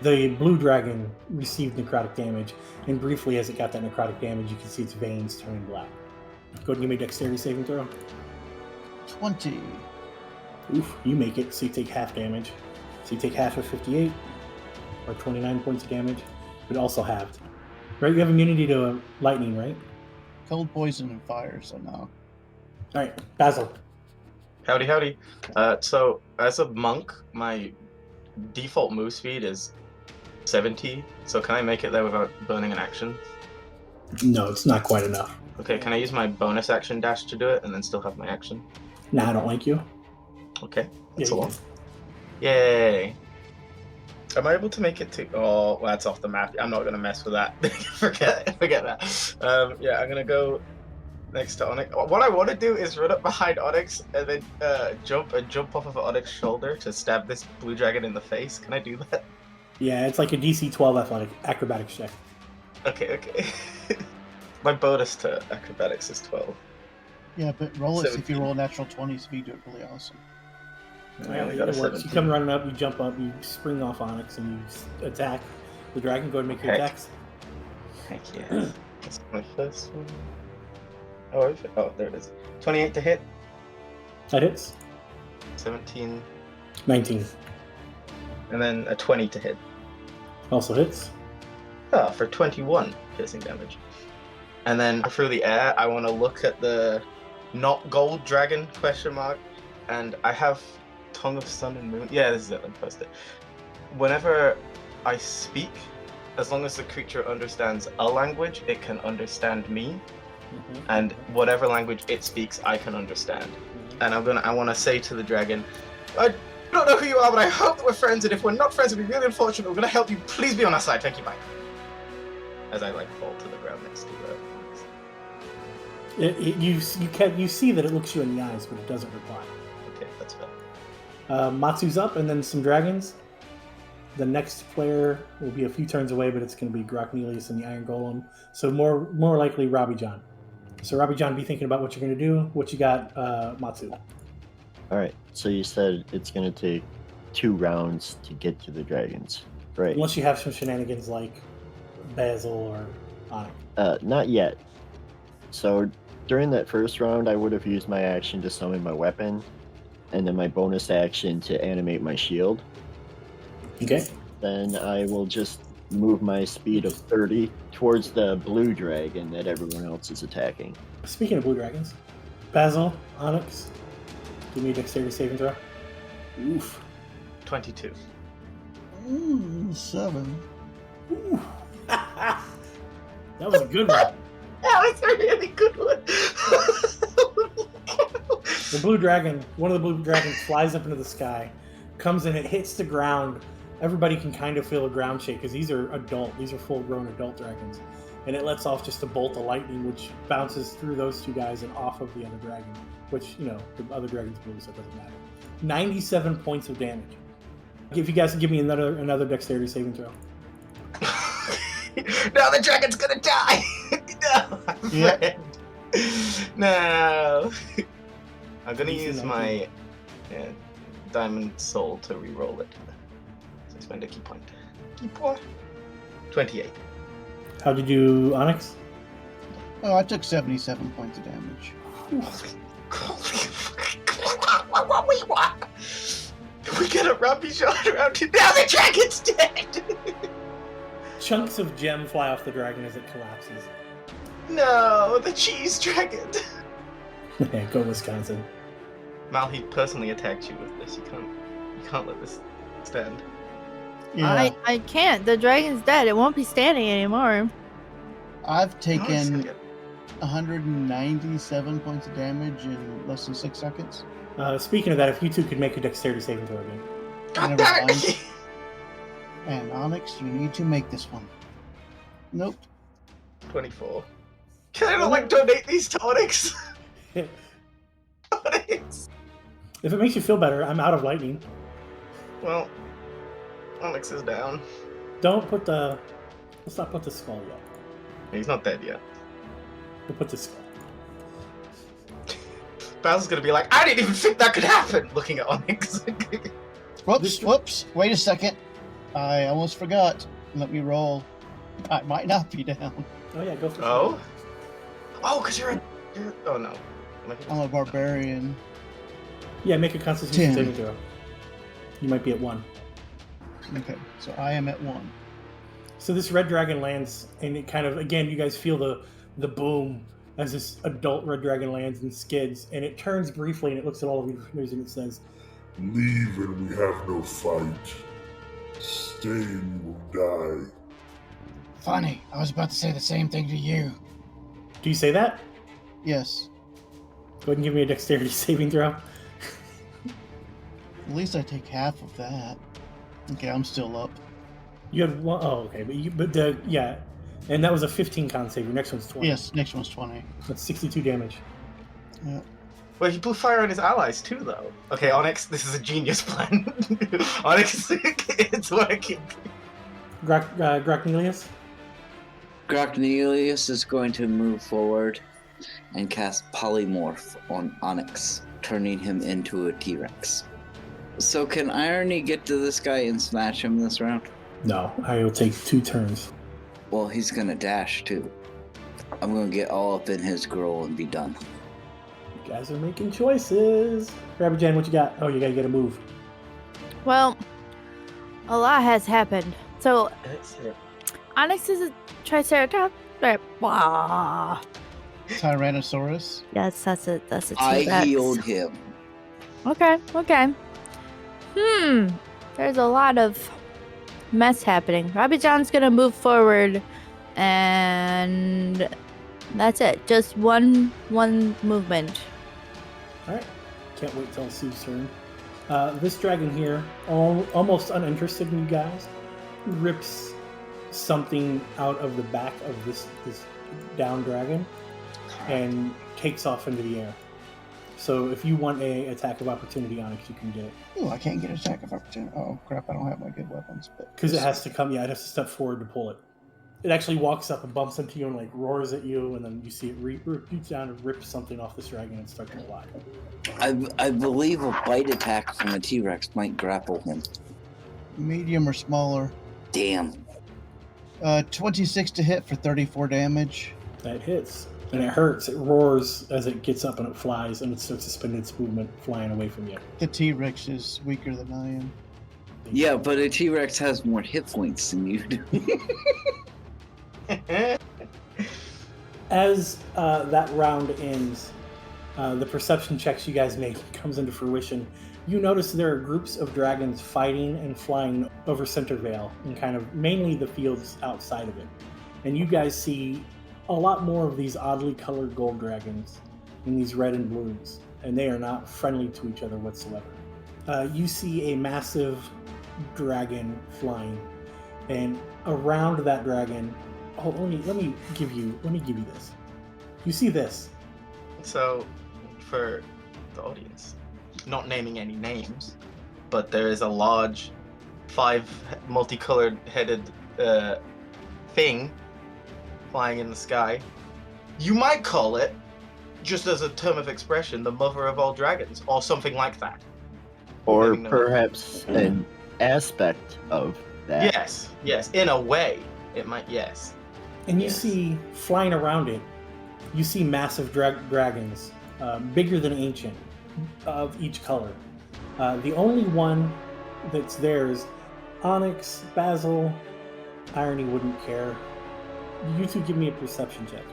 B: The blue dragon received necrotic damage, and briefly as it got that necrotic damage, you can see its veins turning black. Go ahead and give me a dexterity saving throw.
I: 20.
B: Oof, you make it, so you take half damage. So you take half of 58, or 29 points of damage, but also halved. Right, you have immunity to lightning, right?
I: Cold, poison, and fire, so no.
B: Alright, Basil.
J: Howdy. So, as a monk, my default move speed is 70, so can I make it there without burning an action?
B: No, it's not quite enough.
J: Okay, can I use my bonus action dash to do it and then still have my action?
B: Nah, I don't like you.
J: Okay, that's
B: Yeah,
J: a lot. Yay! Am I able to make it to... Oh, well, that's off the map. I'm not going to mess with that. forget that. Yeah, I'm going to go next to Onyx. What I want to do is run up behind Onyx and then jump off of Onyx's shoulder to stab this blue dragon in the face. Can I do that?
B: Yeah, it's like a DC 12 acrobatics check.
J: Okay. My bonus to acrobatics is 12.
I: Yeah, but roll it.
J: 17.
I: If you roll natural 20s, if you do it, really awesome.
J: I only got a
B: It works.
J: 17.
B: You come running up, you jump up, you spring off Onyx, and you attack the dragon. Go ahead and make your
J: Heck.
B: attacks.
J: Heck yeah. That's my first one. Oh, there it is. 28 to hit.
B: That hits.
J: 17.
B: 19.
J: And then a 20 to hit.
B: Also hits.
J: For 21 piercing damage. And then through the air, I want to look at the not gold dragon ? And I have Tongue of Sun and Moon. Yeah, this is it. Let me post it. Whenever I speak, as long as the creature understands a language, it can understand me.
B: Mm-hmm.
J: And whatever language it speaks, I can understand. And I want to say to the dragon, I don't know who you are, but I hope that we're friends. And if we're not friends, it'd be really unfortunate. We're gonna help you. Please be on our side. Thank you. Bye. As I fall to the ground next to
B: You see that it looks you in the eyes, but it doesn't reply.
J: Okay, that's fair.
B: Matsu's up, and then some dragons. The next player will be a few turns away, but it's going to be Groknelius and the Iron Golem. So more likely Robbie John. So Robbie John, be thinking about what you're going to do. What you got, Matsu?
H: All right. So you said it's going to take 2 rounds to get to the dragons, right?
B: Unless you have some shenanigans like Basil or Onyx.
H: Not yet. So during that first round, I would have used my action to summon my weapon, and then my bonus action to animate my shield.
B: Okay.
H: Then I will just move my speed of 30 towards the blue dragon that everyone else is attacking.
B: Speaking of blue dragons, Basil, Onyx, give me a dexterity saving throw. Oof.
J: 22.
I: 7.
B: Ooh. That was a good one.
J: That was a really good one.
B: The blue dragon, one of the blue dragons flies up into the sky, comes in, it hits the ground. Everybody can kind of feel a ground shake because these are full-grown adult dragons. And it lets off just a bolt of lightning, which bounces through those two guys and off of the other dragon, which, the other dragon's blue, so it doesn't matter. 97 points of damage. If you guys can give me another dexterity saving throw.
J: No, the dragon's gonna die! No,
I: Yep.
J: No. I'm gonna
B: DC
J: use
B: 19.
J: my diamond soul to re-roll it. So spend a key point. Key point. 28.
B: How'd you do, Onyx?
I: Oh, I took 77 points of damage.
J: What? We get a rugby shot around here. Now the dragon's dead!
B: Chunks of gem fly off the dragon as it collapses.
J: No, the cheese dragon.
B: Go Wisconsin.
J: Mal, he personally attacked you with this. You can't let this stand.
I: Yeah,
E: I can't. The dragon's dead. It won't be standing anymore.
I: I've
J: No, it's gonna
I: taken
J: get-
I: 197 points of damage in less than 6 seconds.
B: Speaking of that, if you two could make a dexterity saving throw again.
J: God
I: Never
J: damn
I: mind.
J: it!
I: And Onyx, you need to make this one. Nope.
J: 24. Can I not donate these to Onyx? Onyx.
B: If it makes you feel better, I'm out of lightning.
J: Well, Onyx is down.
B: Let's not put the skull yet.
J: He's not dead yet.
B: We'll put the skull.
J: Basil's gonna be like, I didn't even think that could happen! Looking at Onyx.
I: Whoops. Wait a second. I almost forgot. Let me roll. I might not be down.
B: Oh yeah, go for it.
J: Oh? Oh, because you're oh no.
I: I'm a barbarian.
B: Yeah, make a Constitution
I: 10.
B: saving throw. You might be at 1.
I: Okay, so I am at 1.
B: So this red dragon lands, and it kind of, again, you guys feel the boom as this adult red dragon lands and skids, and it turns briefly and it looks at all of you and it says,
K: Leave and we have no fight. Stay and you will die.
G: Funny, I was about to say the same thing to you.
B: do you say that?
I: Yes.
B: Go ahead and give me a dexterity saving throw.
I: At least I take half of that. Okay, I'm still up.
B: You had 1, oh, okay, yeah, and that was a 15 con save. Your next one's 20.
I: Yes, next one's 20.
B: That's 62 damage.
I: Yeah.
J: Well, he blew fire on his allies too, though. Okay, Onyx, this is a genius plan. Onyx, it's working.
B: Gracnelius?
F: Gracnelius is going to move forward and cast Polymorph on Onyx, turning him into a T-Rex. So can Irony get to this guy and smash him this round?
B: No, I will take 2 turns.
F: Well, he's gonna dash too. I'm gonna get all up in his grill and be done.
B: You guys are making choices. Rabbit Jan, what you got? Oh, you gotta get a move.
E: Well, a lot has happened. So, Onyx is a Triceratops. Wow.
I: Tyrannosaurus.
E: Yes, that's a T-Rex.
F: I healed him.
E: Okay. There's a lot of mess happening. Robbie John's gonna move forward, and that's it. Just one movement.
B: All right. Can't wait till Sue's turn. This dragon here, almost uninterested in you guys, rips something out of the back of this down dragon and takes off into the air. So if you want a attack of opportunity, Onyx, you can get it.
I: Oh, I can't get an attack of opportunity. Oh crap! I don't have my good weapons.
B: Because it has to come, it has to step forward to pull it. It actually walks up and bumps into you and roars at you, and then you see it reach down and rip something off this dragon and start to fly.
F: I believe a bite attack from a T-Rex might grapple him.
I: Medium or smaller.
F: Damn.
I: 26 to hit for 34 damage.
B: That hits. And it hurts. It roars as it gets up and it flies, and it starts to spin its movement flying away from you.
I: The T-Rex is weaker than I am.
F: Yeah, but a T-Rex has more hit points than you do.
B: As that round ends, the perception checks you guys make comes into fruition. You notice there are groups of dragons fighting and flying over Centervale and kind of mainly the fields outside of it. and you guys see a lot more of these oddly colored gold dragons and these red and blues, and they are not friendly to each other whatsoever. You see a massive dragon flying, and around that dragon, let me give you this. You see this.
J: So, for the audience, not naming any names, but there is a large, 5 multicolored headed thing flying in the sky. You might call it, just as a term of expression, the mother of all dragons, or something like that.
H: Or
J: Maybe not.
H: perhaps an aspect of that.
J: Yes, in a way, it might, yes.
B: And you
J: Yes.
B: see flying around it, you see massive dragons, bigger than ancient, of each color. The only one that's there is Onyx, Basil, Irony wouldn't care. You two give me a perception check.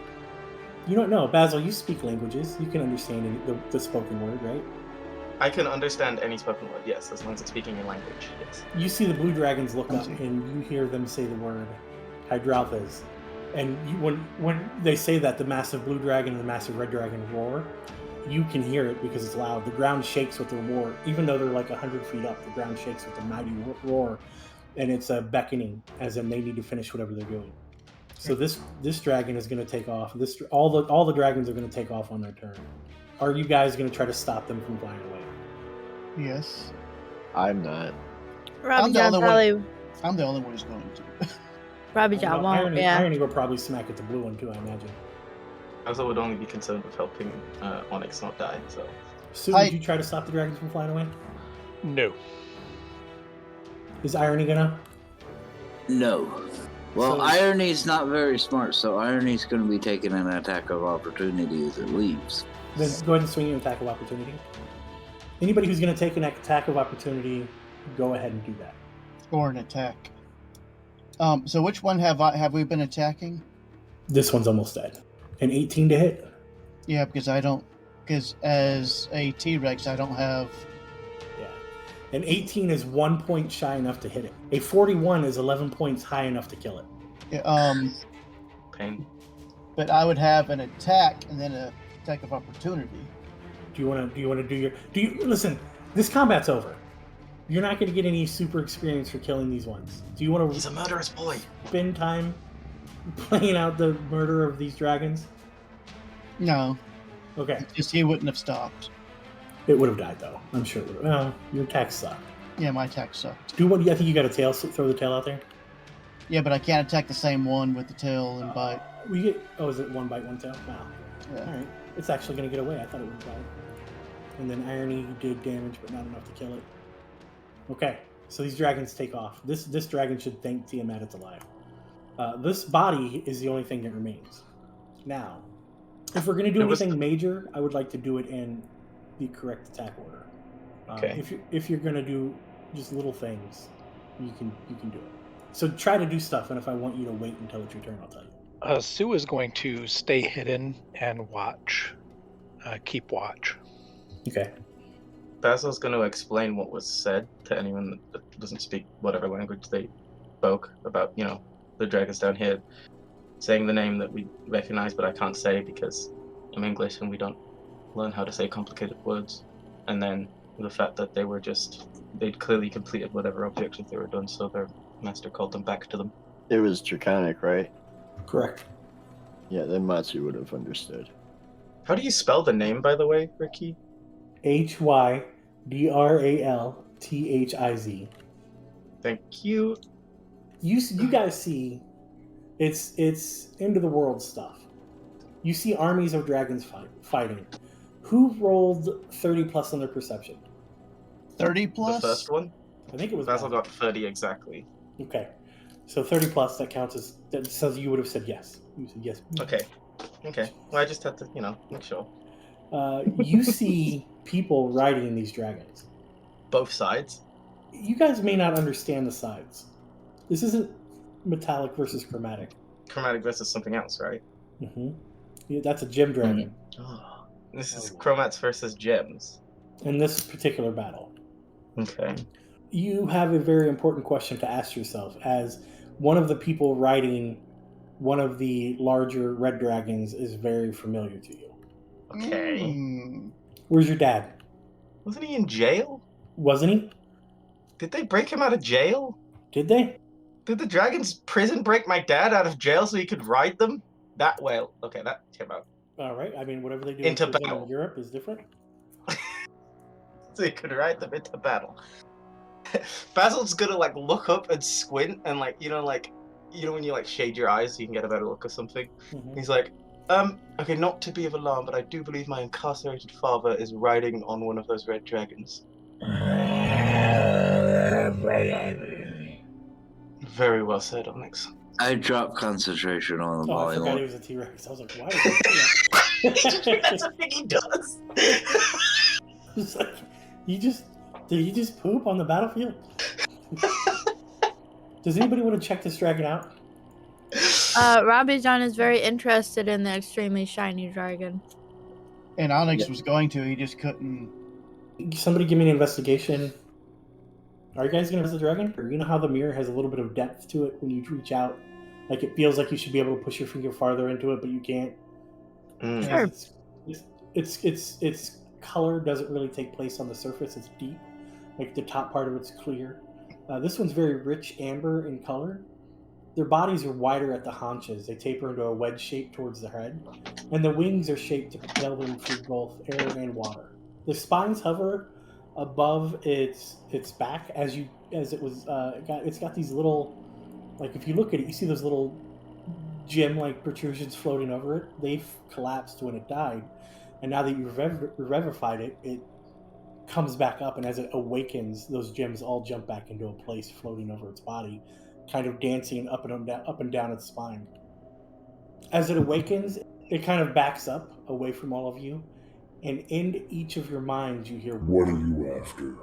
B: You don't know. Basil, you speak languages. You can understand the spoken word, right?
J: I can understand any spoken word, yes, as long as it's speaking in language, yes.
B: You see the blue dragons look up,
I: see.
B: and you hear them say the word Hydralthas. And when they say that, the massive blue dragon and the massive red dragon roar, you can hear it because it's loud. The ground shakes with the roar. Even though they're like 100 feet up, the ground shakes with the mighty roar, and it's a beckoning, as in they need to finish whatever they're doing. So this dragon is going to take off. All the dragons are going to take off on their turn. Are you guys going to try to stop them from flying away?
I: Yes.
H: I'm not.
E: Robbie
I: I'm the
E: John
I: only
E: probably.
I: I'm the only one who's going to.
E: Robbie John
B: Well,
E: won't. Yeah.
B: Irony will probably smack at the blue one too, I imagine.
J: I also would only be concerned with helping Onyx not die, so.
B: Sue, would you try to stop the dragons from flying away?
C: No.
B: Is Irony gonna?
F: No. Well,
B: So-
F: Irony's not very smart, so Irony's going to be taking an attack of opportunity as it leaves.
B: Then go ahead and swing an attack of opportunity. Anybody who's going to take an attack of opportunity, go ahead and do that.
I: Or an attack. So which one have we been attacking?
B: This one's almost dead. An 18 to hit.
I: Yeah, because as a T-Rex, I don't have.
B: Yeah. An 18 is 1 point shy enough to hit it. A 41 is 11 points high enough to kill it.
J: Pain.
I: But I would have an attack and then an attack of opportunity.
B: Do you want to do you listen? This combat's over. You're not going to get any super experience for killing these ones. Do you want
J: He's a murderous boy.
B: spend time playing out the murder of these dragons?
I: No,
B: Okay.
I: just he wouldn't have stopped.
B: It would have died though. I'm sure it would have. Well, your attack sucked.
I: Yeah, my attack sucked.
B: I think you got a tail. Throw the tail out there.
I: Yeah, but I can't attack the same one with the tail and bite.
B: We get. Oh, is it one bite, one tail? Wow.
I: Yeah.
B: All right. It's actually going to get away. I thought it would die. And then Irony did damage, but not enough to kill it. Okay. So these dragons take off. This dragon should thank Tiamat it's alive. This body is the only thing that remains. Now, if we're going to do anything major, I would like to do it in the correct attack order.
J: Okay.
B: If you're going to do just little things, you can do it. So try to do stuff, and if I want you to wait until it's your turn, I'll tell you.
C: Sue is going to stay hidden and watch. Keep watch.
B: Okay.
J: Basil's going to explain what was said to anyone that doesn't speak whatever language they spoke about, the dragons down here saying the name that we recognize, but I can't say because I'm English and we don't learn how to say complicated words. And then the fact that they'd clearly completed whatever objectives they were done, so their master called them back to them.
H: It was Draconic, right?
B: Correct.
H: Yeah, then Matsu would have understood.
J: How do you spell the name, by the way, Ricky?
B: HYDRALTHIZ.
J: Thank you.
B: You guys see, it's end of the world stuff. You see armies of dragons fighting. Who rolled 30 plus on their perception?
I: 30 plus?
J: The first one?
B: I think it was
J: Basil got 30 exactly.
B: Okay, so 30 plus, that counts as, that says you would have said yes. You said yes.
J: Okay. Well, I just had to, make sure.
B: You see people riding these dragons.
J: Both sides?
B: You guys may not understand the sides. This isn't metallic versus chromatic.
J: Chromatic versus something else, right?
B: Mm-hmm. Yeah, that's a gem dragon.
J: Oh, this is chromats versus gems.
B: In this particular battle.
J: Okay.
B: You have a very important question to ask yourself as one of the people riding one of the larger red dragons is very familiar to you.
J: Okay.
B: Where's your dad?
J: Wasn't he in jail?
B: Wasn't he?
J: Did they break him out of jail?
B: Did they?
J: Did the dragon's prison break my dad out of jail so he could ride them? That came out.
B: All right. I mean, whatever they do
J: Into
B: in prison
J: battle.
B: in Europe is different.
J: So he could ride them into battle. Basil's gonna like look up and squint and like when you like shade your eyes so you can get a better look or something.
B: Mhm.
J: He's like, okay, not to be of alarm, but I do believe my incarcerated father is riding on one of those red dragons. Very well said, Onyx.
F: I dropped concentration on the
B: Oh, I forgot he
F: volume.
B: was a T-Rex. I was like, why is he?
J: That's the thing he does.
B: It's like, did you just poop on the battlefield? Does anybody want to check this dragon out?
E: Robbie John is very interested in the extremely shiny dragon.
I: And Onyx was going to, he just couldn't.
B: Somebody give me an investigation. Are you guys going to visit the dragon? Or you know how the mirror has a little bit of depth to it when you reach out? Like it feels like you should be able to push your finger farther into it, but you can't.
E: Sure.
B: Its color doesn't really take place on the surface. It's deep. Like the top part of it's clear. This one's very rich amber in color. Their bodies are wider at the haunches. They taper into a wedge shape towards the head. And the wings are shaped to propel them through both air and water. The spines hover above its back it's got these little, like if you look at it, you see those little gem-like protrusions floating over it. They've collapsed when it died. And now that you've revivified it, it comes back up, and as it awakens, those gems all jump back into a place floating over its body, kind of dancing up and down its spine. As it awakens, it kind of backs up away from all of you, and in each of your minds you hear,
K: What are you after?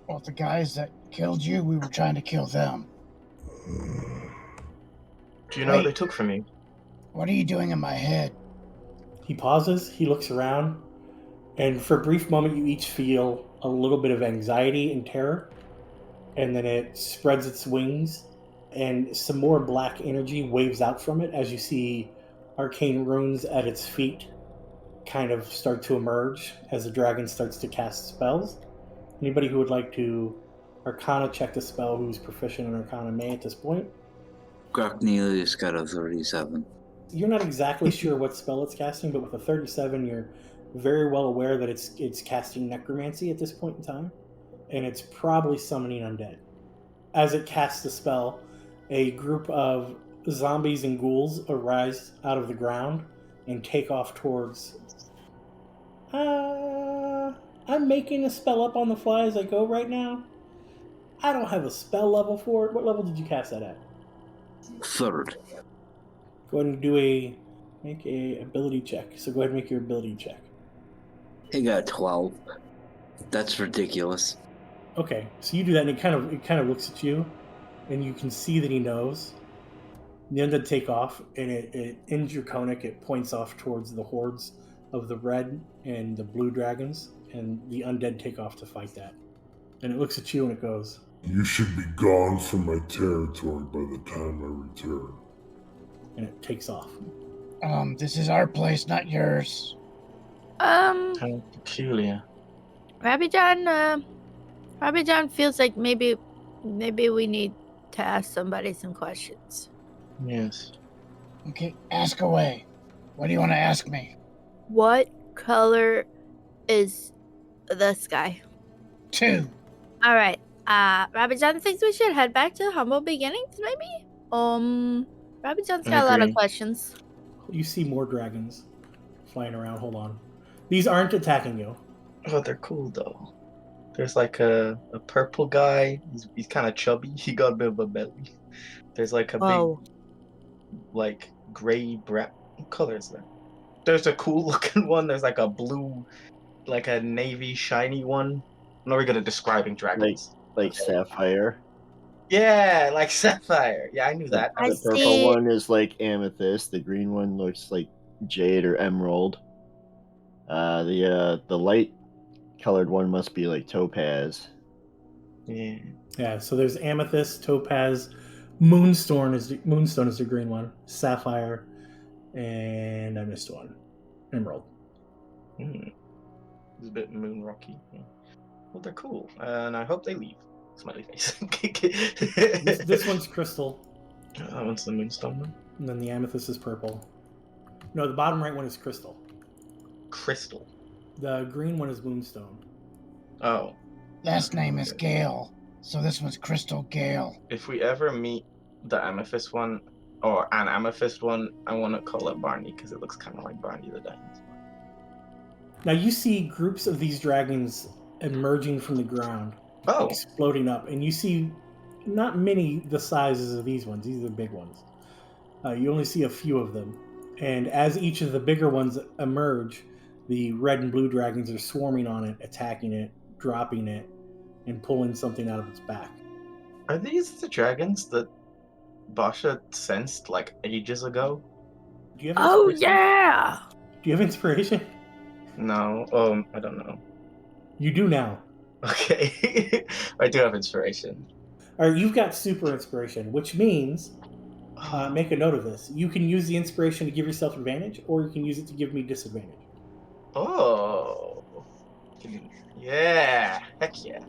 G: Well, the guys that killed you, we were trying to kill them.
J: Do you know what they took from you?
G: What are you doing in my head?
B: He pauses, he looks around, and for a brief moment you each feel a little bit of anxiety and terror, and then it spreads its wings, and some more black energy waves out from it as you see arcane runes at its feet kind of start to emerge as the dragon starts to cast spells. Anybody who would like to Arcana check the spell who's proficient in Arcana may at this point.
F: Cornelius got a 37.
B: You're not exactly sure what spell it's casting, but with a 37, you're very well aware that it's casting necromancy at this point in time, and it's probably summoning undead. As it casts the spell, a group of zombies and ghouls arise out of the ground and take off towards... I'm making a spell up on the fly as I go right now. I don't have a spell level for it. What level did you cast that at?
F: 3rd.
B: Go ahead and make a ability check. So go ahead and make your ability check.
F: He got 12. That's ridiculous.
B: Okay, so you do that, and it kind of looks at you, and you can see that he knows. The undead take off, and it in Draconic, it points off towards the hordes of the red and the blue dragons, and the undead take off to fight that. And it looks at you, and it goes,
K: You should be gone from my territory by the time I return.
B: and it takes off.
G: This is our place, not yours.
J: Kind of peculiar.
E: Robbie John feels like maybe we need to ask somebody some questions.
J: Yes.
G: Okay, ask away. What do you want to ask me?
E: What color is the sky?
G: 2.
E: All right. Robbie John thinks we should head back to Humble Beginnings, maybe? Robbie John's got a lot of
J: agree.
E: questions.
B: You see more dragons flying around. Hold on. These aren't attacking you.
J: Oh, they're cool though. There's like a purple guy. He's kind of chubby. He got a bit of a belly. There's like a
E: Whoa.
J: big, like gray brown. What color is that? There's a cool looking one. There's like a blue, like a navy shiny one. I'm not really good at describing dragons.
H: Like Sapphire.
J: Yeah, like sapphire. Yeah, I knew that.
E: I
H: The purple
E: see.
H: one is like amethyst. The green one looks like jade or emerald. The light colored one must be like topaz.
J: Yeah.
B: Yeah, so there's amethyst, topaz, Moonstone is the green one. Sapphire, and I missed one. Emerald.
J: It's a bit moon rocky. Well, they're cool, and I hope they leave. Smiley face.
B: This one's crystal,
J: That one's the moonstone one.
B: and then the amethyst is purple. No, the bottom right one is crystal.
J: Crystal.
B: The green one is moonstone.
J: Oh.
G: Last name is Gale, so this one's Crystal Gale.
J: If we ever meet the amethyst one, or an amethyst one, I want to call it Barney, because it looks kind of like Barney the dinosaur.
B: Now you see groups of these dragons emerging from the ground,
J: Oh.
B: exploding up, and you see not many the sizes of these ones. These are the big ones. You only see a few of them, and as each of the bigger ones emerge, the red and blue dragons are swarming on it, attacking it, dropping it, and pulling something out of its back.
J: Are these the dragons that Basha sensed like ages ago?
B: Do you have
E: Oh
B: inspiration?
E: yeah!
B: Do you have inspiration?
J: No. I don't know.
B: You do now.
J: Okay. I do have inspiration.
B: All right, you've got super inspiration, which means make a note of this. You can use the inspiration to give yourself advantage, or you can use it to give me disadvantage.
J: Oh. Yeah. Heck yeah.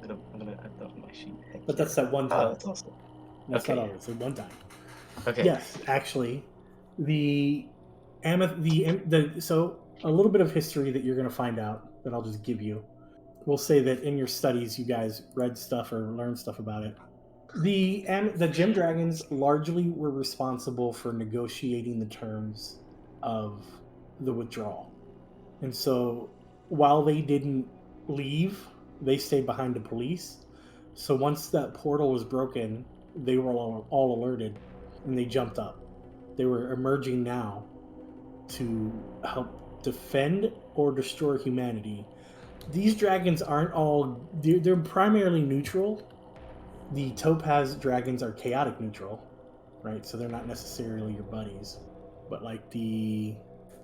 J: I'm gonna add that on my sheet. Heck
B: But
J: yeah.
B: that's that one time.
J: Oh, that's awesome.
B: That's
J: okay.
B: not always. It's one time.
J: Okay.
B: Yes, actually, so a little bit of history that you're going to find out that I'll just give you. We'll say that in your studies, you guys read stuff or learned stuff about it. The gem dragons largely were responsible for negotiating the terms of the withdrawal, and so while they didn't leave, they stayed behind to police. So once that portal was broken, they were all alerted, and they jumped up. They were emerging now to help defend or destroy humanity. These dragons aren't all... They're primarily neutral. The topaz dragons are chaotic neutral, right? So they're not necessarily your buddies. But like I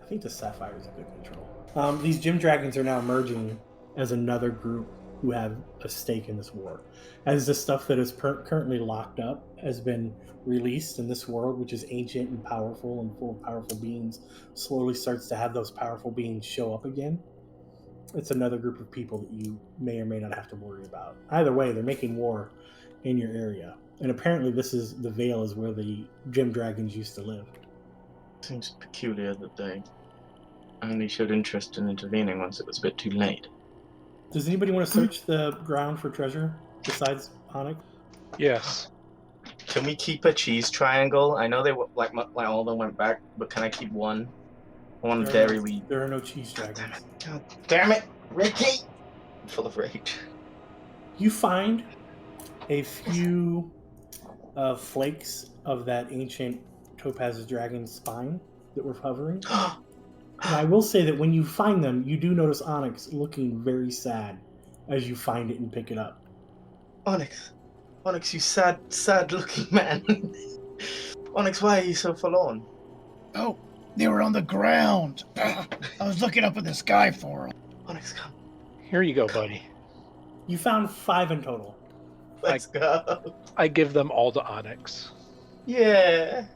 B: think the sapphire is a good neutral. These gem dragons are now emerging as another group who have a stake in this war. As the stuff that is currently locked up has been released in this world, which is ancient and powerful and full of powerful beings, slowly starts to have those powerful beings show up again. It's another group of people that you may or may not have to worry about. Either way, they're making war in your area. And apparently the Vale is where the gem dragons used to live.
J: Seems peculiar that they only showed interest in intervening once it was a bit too late.
B: Does anybody want to search the ground for treasure besides Onyx?
C: Yes.
J: Can we keep a cheese triangle? I know they like all of them went back, but can I keep one? One dairy wheat.
B: There are no cheese dragons.
J: God damn it, Ricky! I'm full of rage.
B: You find a few flakes of that ancient topaz dragon spine that were hovering. And I will say that when you find them, you do notice Onyx looking very sad as you find it and pick it up.
J: Onyx, you sad-looking man. Onyx, why are you so forlorn?
G: Oh, they were on the ground. I was looking up in the sky for them.
J: Onyx, come.
C: Here you go, buddy.
B: You found 5 in total.
J: Let's go.
C: I give them all to Onyx.
J: Yeah.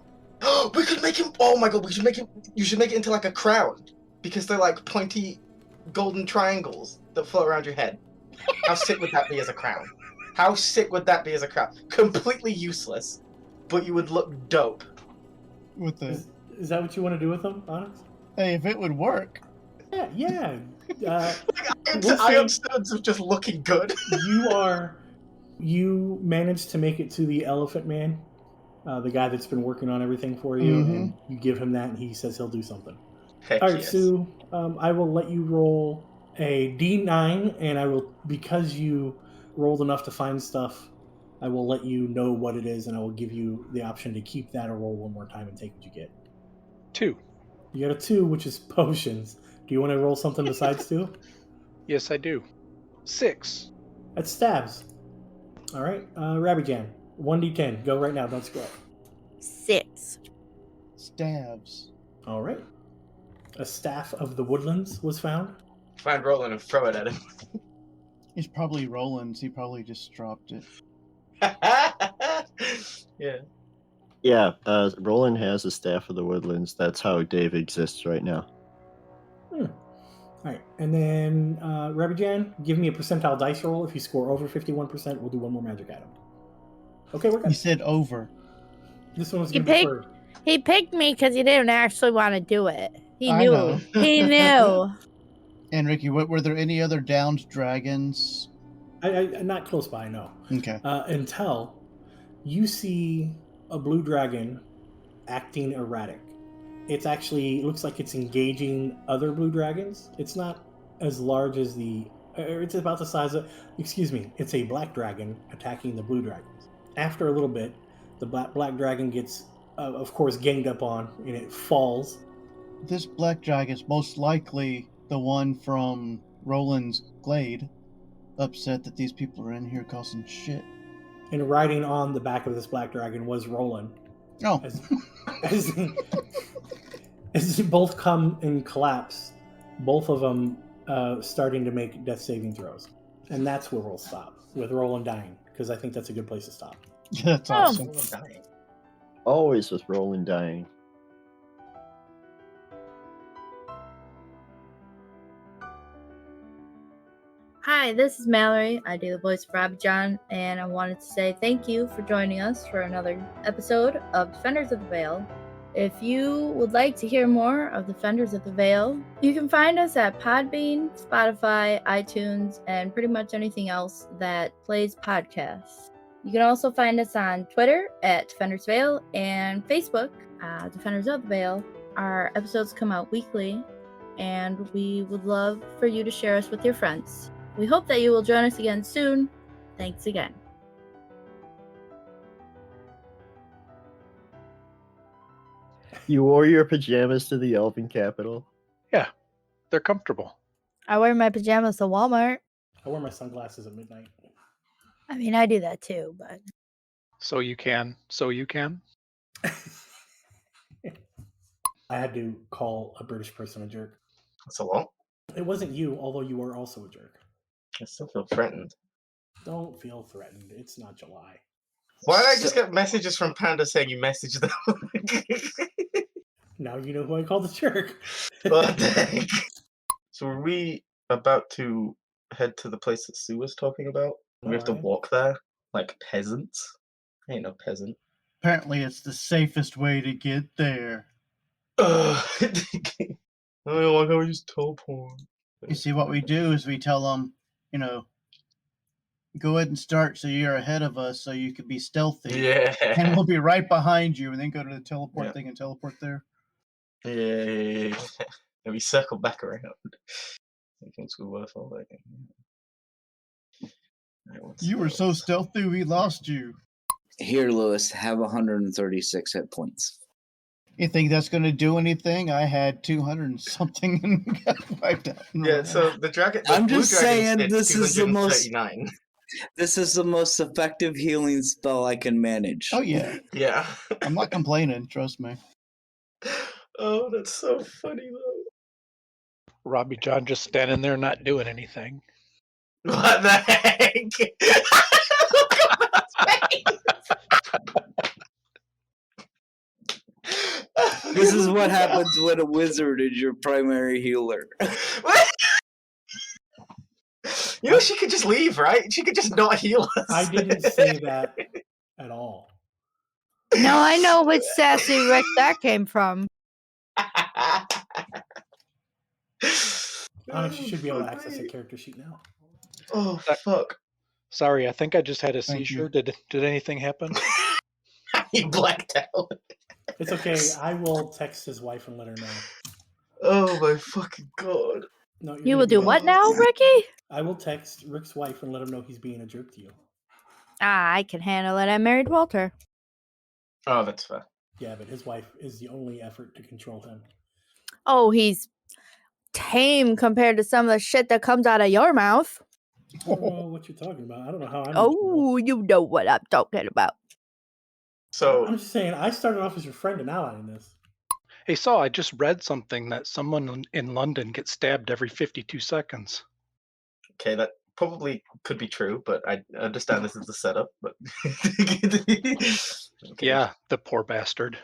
J: We could make him. Oh my god, we should make him. You should make it into like a crown because they're like pointy golden triangles that float around your head. How sick would that be as a crown? How sick would that be as a crown? Completely useless, but you would look dope.
I: With the
B: Is that what you want to do with them, Onyx?
I: hey, if it would work.
B: Yeah.
J: I am studs of just looking good.
B: You managed to make it to the Elephant Man, the guy that's been working on everything for you, and you give him that, and he says he'll do something.
J: Heck
B: All right,
J: yes.
B: Sue, I will let you roll a D9, and I will, because you rolled enough to find stuff, I will let you know what it is, and I will give you the option to keep that or roll one more time and take what you get.
C: 2.
B: You got a 2, which is potions. Do you want to roll something besides 2?
C: Yes, I do. 6.
B: That's stabs. All right, Rabbijan, 1d10. Go right now. Don't scroll.
E: 6.
I: Stabs.
B: All right. A staff of the woodlands was found.
J: Find Roland and throw it at him.
I: He's probably Roland's. He probably just dropped it.
J: Yeah.
H: Yeah, Roland has a Staff of the Woodlands. That's how Dave exists right now.
B: All right, and then Rabijan, give me a percentile dice roll. If you score over 51%, we'll do one more magic item. Okay, we're
I: You
B: good.
I: said over.
B: This one was
E: He
B: going to be
E: picked-
B: for...
E: He picked me because he didn't actually want to do it. He
I: I
E: knew.
I: know.
E: He knew.
I: And Ricky, were there any other downed dragons?
B: I'm not close by, no.
I: Okay.
B: Until you see a blue dragon acting erratic. It's actually, it looks like it's engaging other blue dragons. It's not as large as it's about the size of, it's a black dragon attacking the blue dragons. After a little bit, the black dragon gets, of course, ganged up on, and it falls.
I: This black dragon is most likely the one from Roland's Glade, upset that these people are in here causing shit.
B: And riding on the back of this black dragon was Roland.
I: Oh.
B: As both come and collapse, both of them starting to make death saving throws. And that's where we'll stop, with Roland dying, because I think that's a good place to stop.
I: That's awesome.
J: Roland dying.
H: Always with Roland dying.
E: Hi, this is Mallory. I do the voice of Robbie John, and I wanted to say thank you for joining us for another episode of Defenders of the Veil. If you would like to hear more of Defenders of the Veil, you can find us at Podbean, Spotify, iTunes, and pretty much anything else that plays podcasts. You can also find us on Twitter at Defenders Veil and Facebook, Defenders of the Veil. Our episodes come out weekly, and we would love for you to share us with your friends. We hope that you will join us again soon. Thanks again.
H: You wore your pajamas to the Elven capital?
C: Yeah, they're comfortable.
E: I wear my pajamas to Walmart.
B: I wear my sunglasses at midnight.
E: I mean, I do that too, but...
C: So you can.
B: I had to call a British person a jerk.
J: That's a lot.
B: It wasn't you, although you were also a jerk.
J: I still feel threatened.
B: Don't feel threatened. It's not July.
J: Why did I just get messages from Panda saying you messaged them?
B: Now you know who I called a jerk.
J: What the heck? So are we about to head to the place that Sue was talking about? We have to
B: Alright.
J: walk there like peasants? I ain't no peasant.
I: Apparently, it's the safest way to get there.
J: Ugh. Oh, why can't we just teleport?
I: You see, what we do is we tell them, go ahead and start so you're ahead of us so you can be stealthy.
J: Yeah.
I: And we'll be right behind you and then go to the teleport
J: Yeah.
I: thing and teleport there.
J: Yeah. And we circle back around. I think it's worth all that. Right,
I: You were so stealthy, we lost you.
F: Here, Lewis, have 136 hit points.
I: You think that's going to do anything? I had 200 and something and got wiped out.
J: Yeah, so the dragon. The
F: I'm
J: blue
F: just
J: dragon
F: saying
J: hit
F: this is the most
J: 239.
F: This is the most effective healing spell I can manage.
I: Oh, yeah.
J: Yeah.
I: I'm not complaining, trust me.
J: Oh, that's so funny though.
C: Robbie John just standing there not doing anything.
J: What the heck?
F: This is what happens when a wizard is your primary healer.
J: You know, she could just leave, right? She could just not heal us.
B: I didn't say that at all.
E: No, I know which sassy Rick that came from.
B: She should be able to access a character sheet now.
J: Oh, fuck.
C: Sorry, I think I just had a
I: Thank
C: seizure.
I: you.
C: Did anything happen?
J: He blacked out.
B: It's okay. I will text his wife and let her know.
J: Oh my fucking god.
B: No, you're
E: You
B: gonna
E: will do
B: be-
E: what now, Ricky?
B: I will text Rick's wife and let him know he's being a jerk to you.
E: I can handle it. I married Walter.
J: Oh, that's fair.
B: Yeah, but his wife is the only effort to control him.
E: Oh, he's tame compared to some of the shit that comes out of your mouth.
B: I don't know what you're talking about. I don't know how I'm.
E: Oh, you know what I'm talking about.
J: So
B: I'm just saying, I started off as your friend and ally in this.
C: Hey, Saul, I just read something that someone in London gets stabbed every 52 seconds.
J: okay, that probably could be true, but I understand this is the setup. But okay.
C: Yeah, the poor bastard.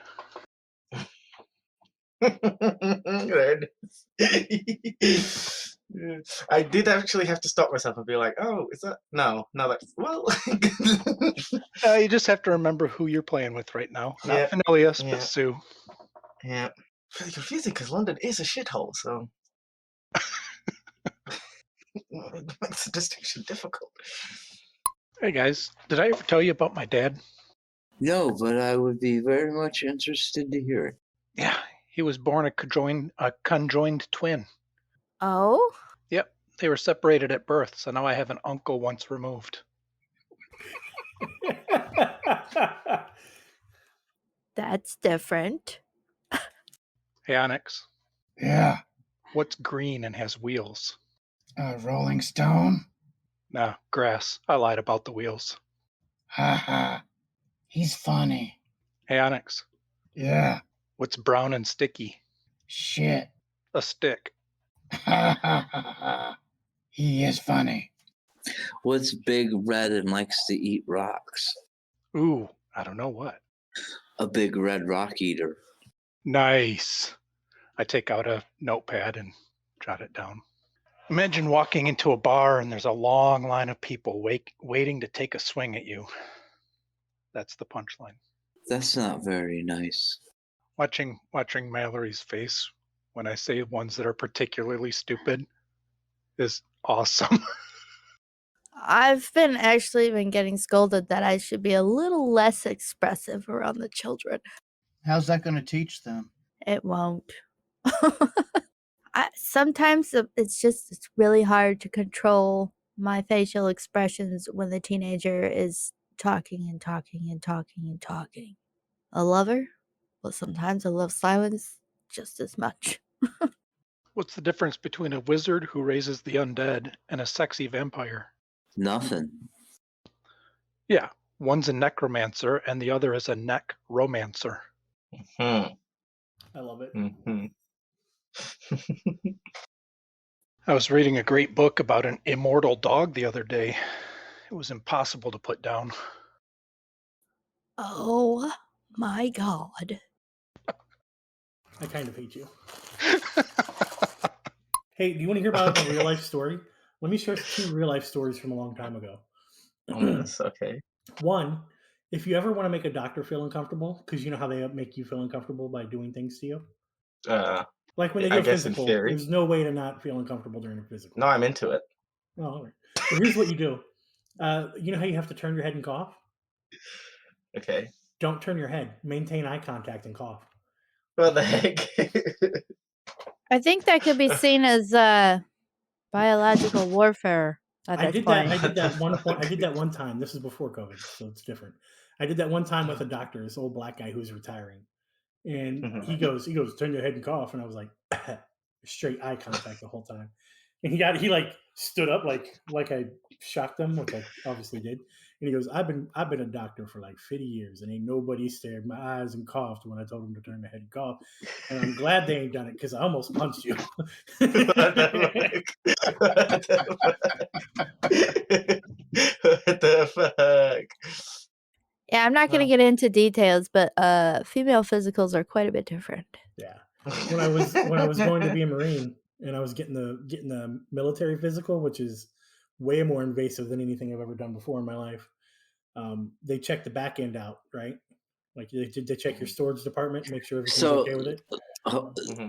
J: There it is. I did actually have to stop myself and be like, "Oh, is that no? That's well."
C: You just have to remember who you're playing with right now. Not
J: Yeah,
C: Fenilius,
J: yeah.
C: but Sue.
J: Yeah, really confusing because London is a shithole, so it makes the distinction difficult.
C: Hey guys, did I ever tell you about my dad?
F: No, but I would be very much interested to hear it.
C: Yeah, he was born a conjoined twin.
E: Oh,
C: Yep, they were separated at birth, so now I have an uncle once removed.
E: that's different.
C: Hey Onyx,
G: Yeah.
C: what's green and has wheels?
G: Rolling Stone?
C: Nah, grass. I lied about the wheels.
G: Ha ha. He's funny.
C: Hey Onyx,
G: Yeah.
C: what's brown and sticky?
G: Shit.
C: A stick.
G: Ha ha ha ha. He is funny.
F: What's big, red, and likes to eat rocks?
C: Ooh, I don't know what.
F: A big red rock eater.
C: Nice. I take out a notepad and jot it down. Imagine walking into a bar and there's a long line of people waiting to take a swing at you. That's the punchline.
F: That's not very nice.
C: Watching Mallory's face when I say ones that are particularly stupid is awesome.
E: I've been getting scolded that I should be a little less expressive around the children.
I: How's that going to teach them?
E: It won't. Sometimes it's really hard to control my facial expressions when the teenager is talking and talking and talking and talking. I love her, but sometimes I love silence just as much.
C: What's the difference between a wizard who raises the undead and a sexy vampire?
F: Nothing.
C: Yeah, one's a necromancer and the other is a neck romancer.
J: Hmm.
B: I love it.
J: Mm-hmm.
C: I was reading a great book about an immortal dog the other day. It was impossible to put down.
E: Oh my god.
B: I kind of hate you. Hey, do you want to hear about a real life story? Let me share 2 real life stories from a long time ago.
J: Yes, okay.
B: One, if you ever want to make a doctor feel uncomfortable, because you know how they make you feel uncomfortable by doing things to you? Like when they
J: I
B: do
J: guess in
B: physical,
J: theory.
B: there's no way to not feel uncomfortable during a physical.
J: No, I'm into it.
B: Oh, all right. Well, here's what you do. You know how you have to turn your head and cough?
J: Okay.
B: Don't turn your head. Maintain eye contact and cough.
J: What the heck?
E: I think that could be seen as biological warfare at
B: I
E: that
B: did
E: point.
B: that. I did that one point. I did that one time. This is before COVID, so it's different. I did that one time with a doctor, this old black guy who's retiring, and he goes, turn your head and cough, and I was like, straight eye contact the whole time, and he like stood up like I shocked him, which I obviously did, and he goes, I've been a doctor for like 50 years, and ain't nobody stared my eyes and coughed when I told him to turn their head and cough, and I'm glad they ain't done it because I almost punched you.
J: What the fuck?
E: Yeah, I'm not going to get into details, but female physicals are quite a bit different.
B: Yeah. When I was going to be a Marine and I was getting the military physical, which is way more invasive than anything I've ever done before in my life. They check the back end out, right? Like they check your storage department, make sure everything's okay with it.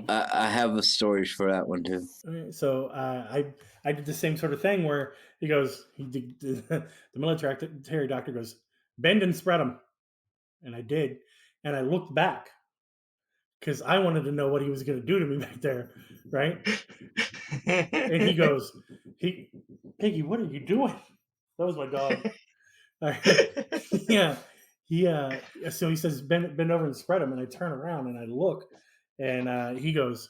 F: I have a story for that one too.
B: So I did the same sort of thing where the military doctor goes, bend and spread them, and I did, and I looked back because I wanted to know what he was going to do to me back there, right? And he goes, Piggy, what are you doing? That was my dog. Yeah. So he says, bend over and spread them. And I turn around and I look, and he goes,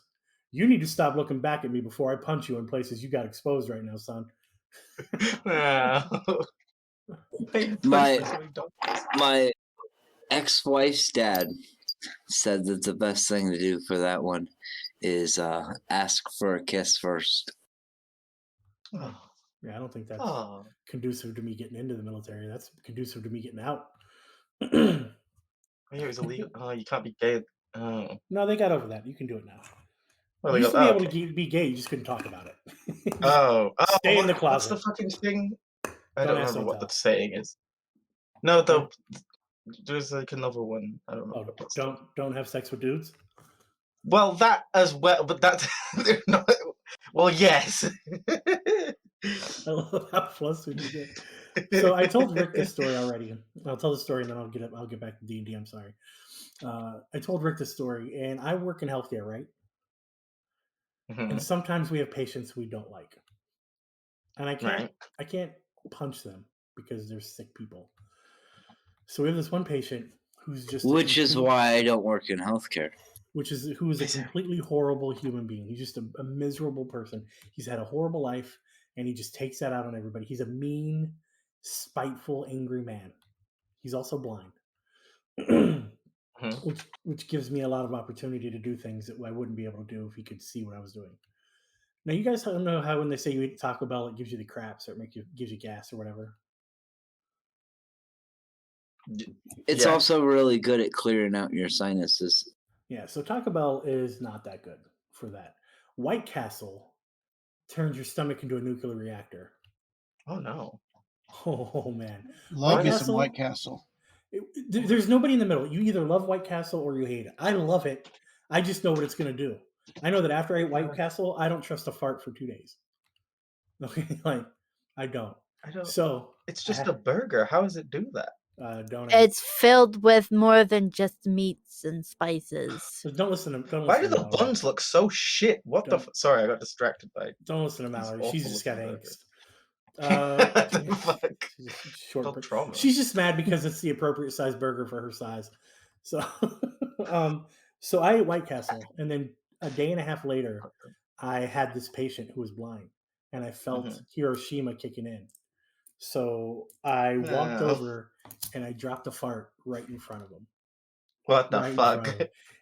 B: you need to stop looking back at me before I punch you in places you got exposed right now, son.
F: My ex-wife's dad said that the best thing to do for that one is ask for a kiss first.
B: Yeah, I don't think that's
J: Oh,
B: conducive to me getting into the military. That's conducive to me getting out.
J: yeah, it was illegal. Oh, you can't be gay. Oh,
B: No, they got over that. You can do it now.
J: well,
B: You
J: they
B: used
J: got.
B: to be
J: Oh,
B: able to
J: okay.
B: be gay, you just couldn't talk about it. Just
J: Oh,
B: stay in the
J: what's the
B: closet.
J: fucking thing? I
B: Don't
J: don't
B: ask,
J: remember
B: don't
J: what the
B: tell.
J: saying is. No,
B: What?
J: there's like another one. I don't remember.
B: Oh,
J: What's the-
B: don't have sex with dudes.
J: Well, that as well, but that's not. Well, yes.
B: I love how flustered you get. So I told Rick this story already. I'll tell the story and then I'll get back to D&D. I'm sorry. I told Rick this story, and I work in healthcare, right? And
J: Mhm,
B: sometimes we have patients we don't like, and
J: right.
B: I can't punch them because they're sick people. So we have this one patient who's just
F: Which is why I don't work in healthcare.
B: who is a completely horrible human being. He's just a miserable person. He's had a horrible life, and he just takes that out on everybody. He's a mean, spiteful, angry man. He's also blind,
J: Mhm.
B: which gives me a lot of opportunity to do things that I wouldn't be able to do if he could see what I was doing. Now, you guys don't know how when they say you eat Taco Bell, it gives you the craps or gives you gas or whatever.
F: It's
J: Yeah.
F: also really good at clearing out your sinuses.
B: Yeah, so Taco Bell is not that good for that. White Castle turns your stomach into a nuclear reactor.
J: Oh no.
B: Oh man,
I: Love
B: White
I: me some
B: Castle.
I: White Castle.
B: There's nobody in the middle. You either love White Castle or you hate it. I love it. I just know what it's going to do. I know that after I eat White Castle, I don't trust a fart for 2 days. Okay, like I don't.
J: I don't.
B: So
J: It's just a burger. How does it do that?
B: don't ask.
E: It's filled with more than just meats and spices.
B: Don't listen to. Don't
J: Why
B: listen
J: do
B: to
J: the
B: Mallory.
J: buns look so shit? What the? Sorry, I got distracted by.
B: Don't listen to
J: these
B: Mallory.
J: awful
B: She's just got
J: looking
B: angst.
J: What the fuck?
B: She's just short.
J: Called trauma.
B: She's just mad because it's the appropriate size burger for her size. So, so I ate White Castle, and then a day and a half later, I had this patient who was blind, and I felt Hiroshima kicking in. So I walked over and I dropped a fart right in front of him.
J: What the fuck?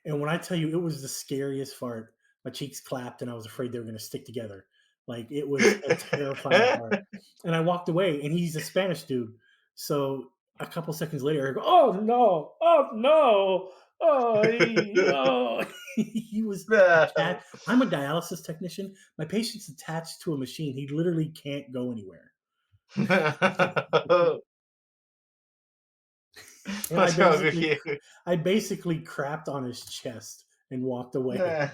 B: And when I tell you, it was the scariest fart. My cheeks clapped, and I was afraid they were going to stick together. Like it was a terrifying fart. And I walked away, and he's a Spanish dude. So a couple seconds later, I go, "Oh no! Oh no! Oh, no!" He was attached. I'm a dialysis technician. My patient's attached to a machine. He literally can't go anywhere. And I basically crapped on his chest and walked away. And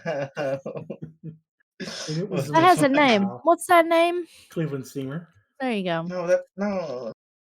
B: it was
E: That has a name. What's that name?
B: Cleveland Steamer.
E: There you go.
J: No,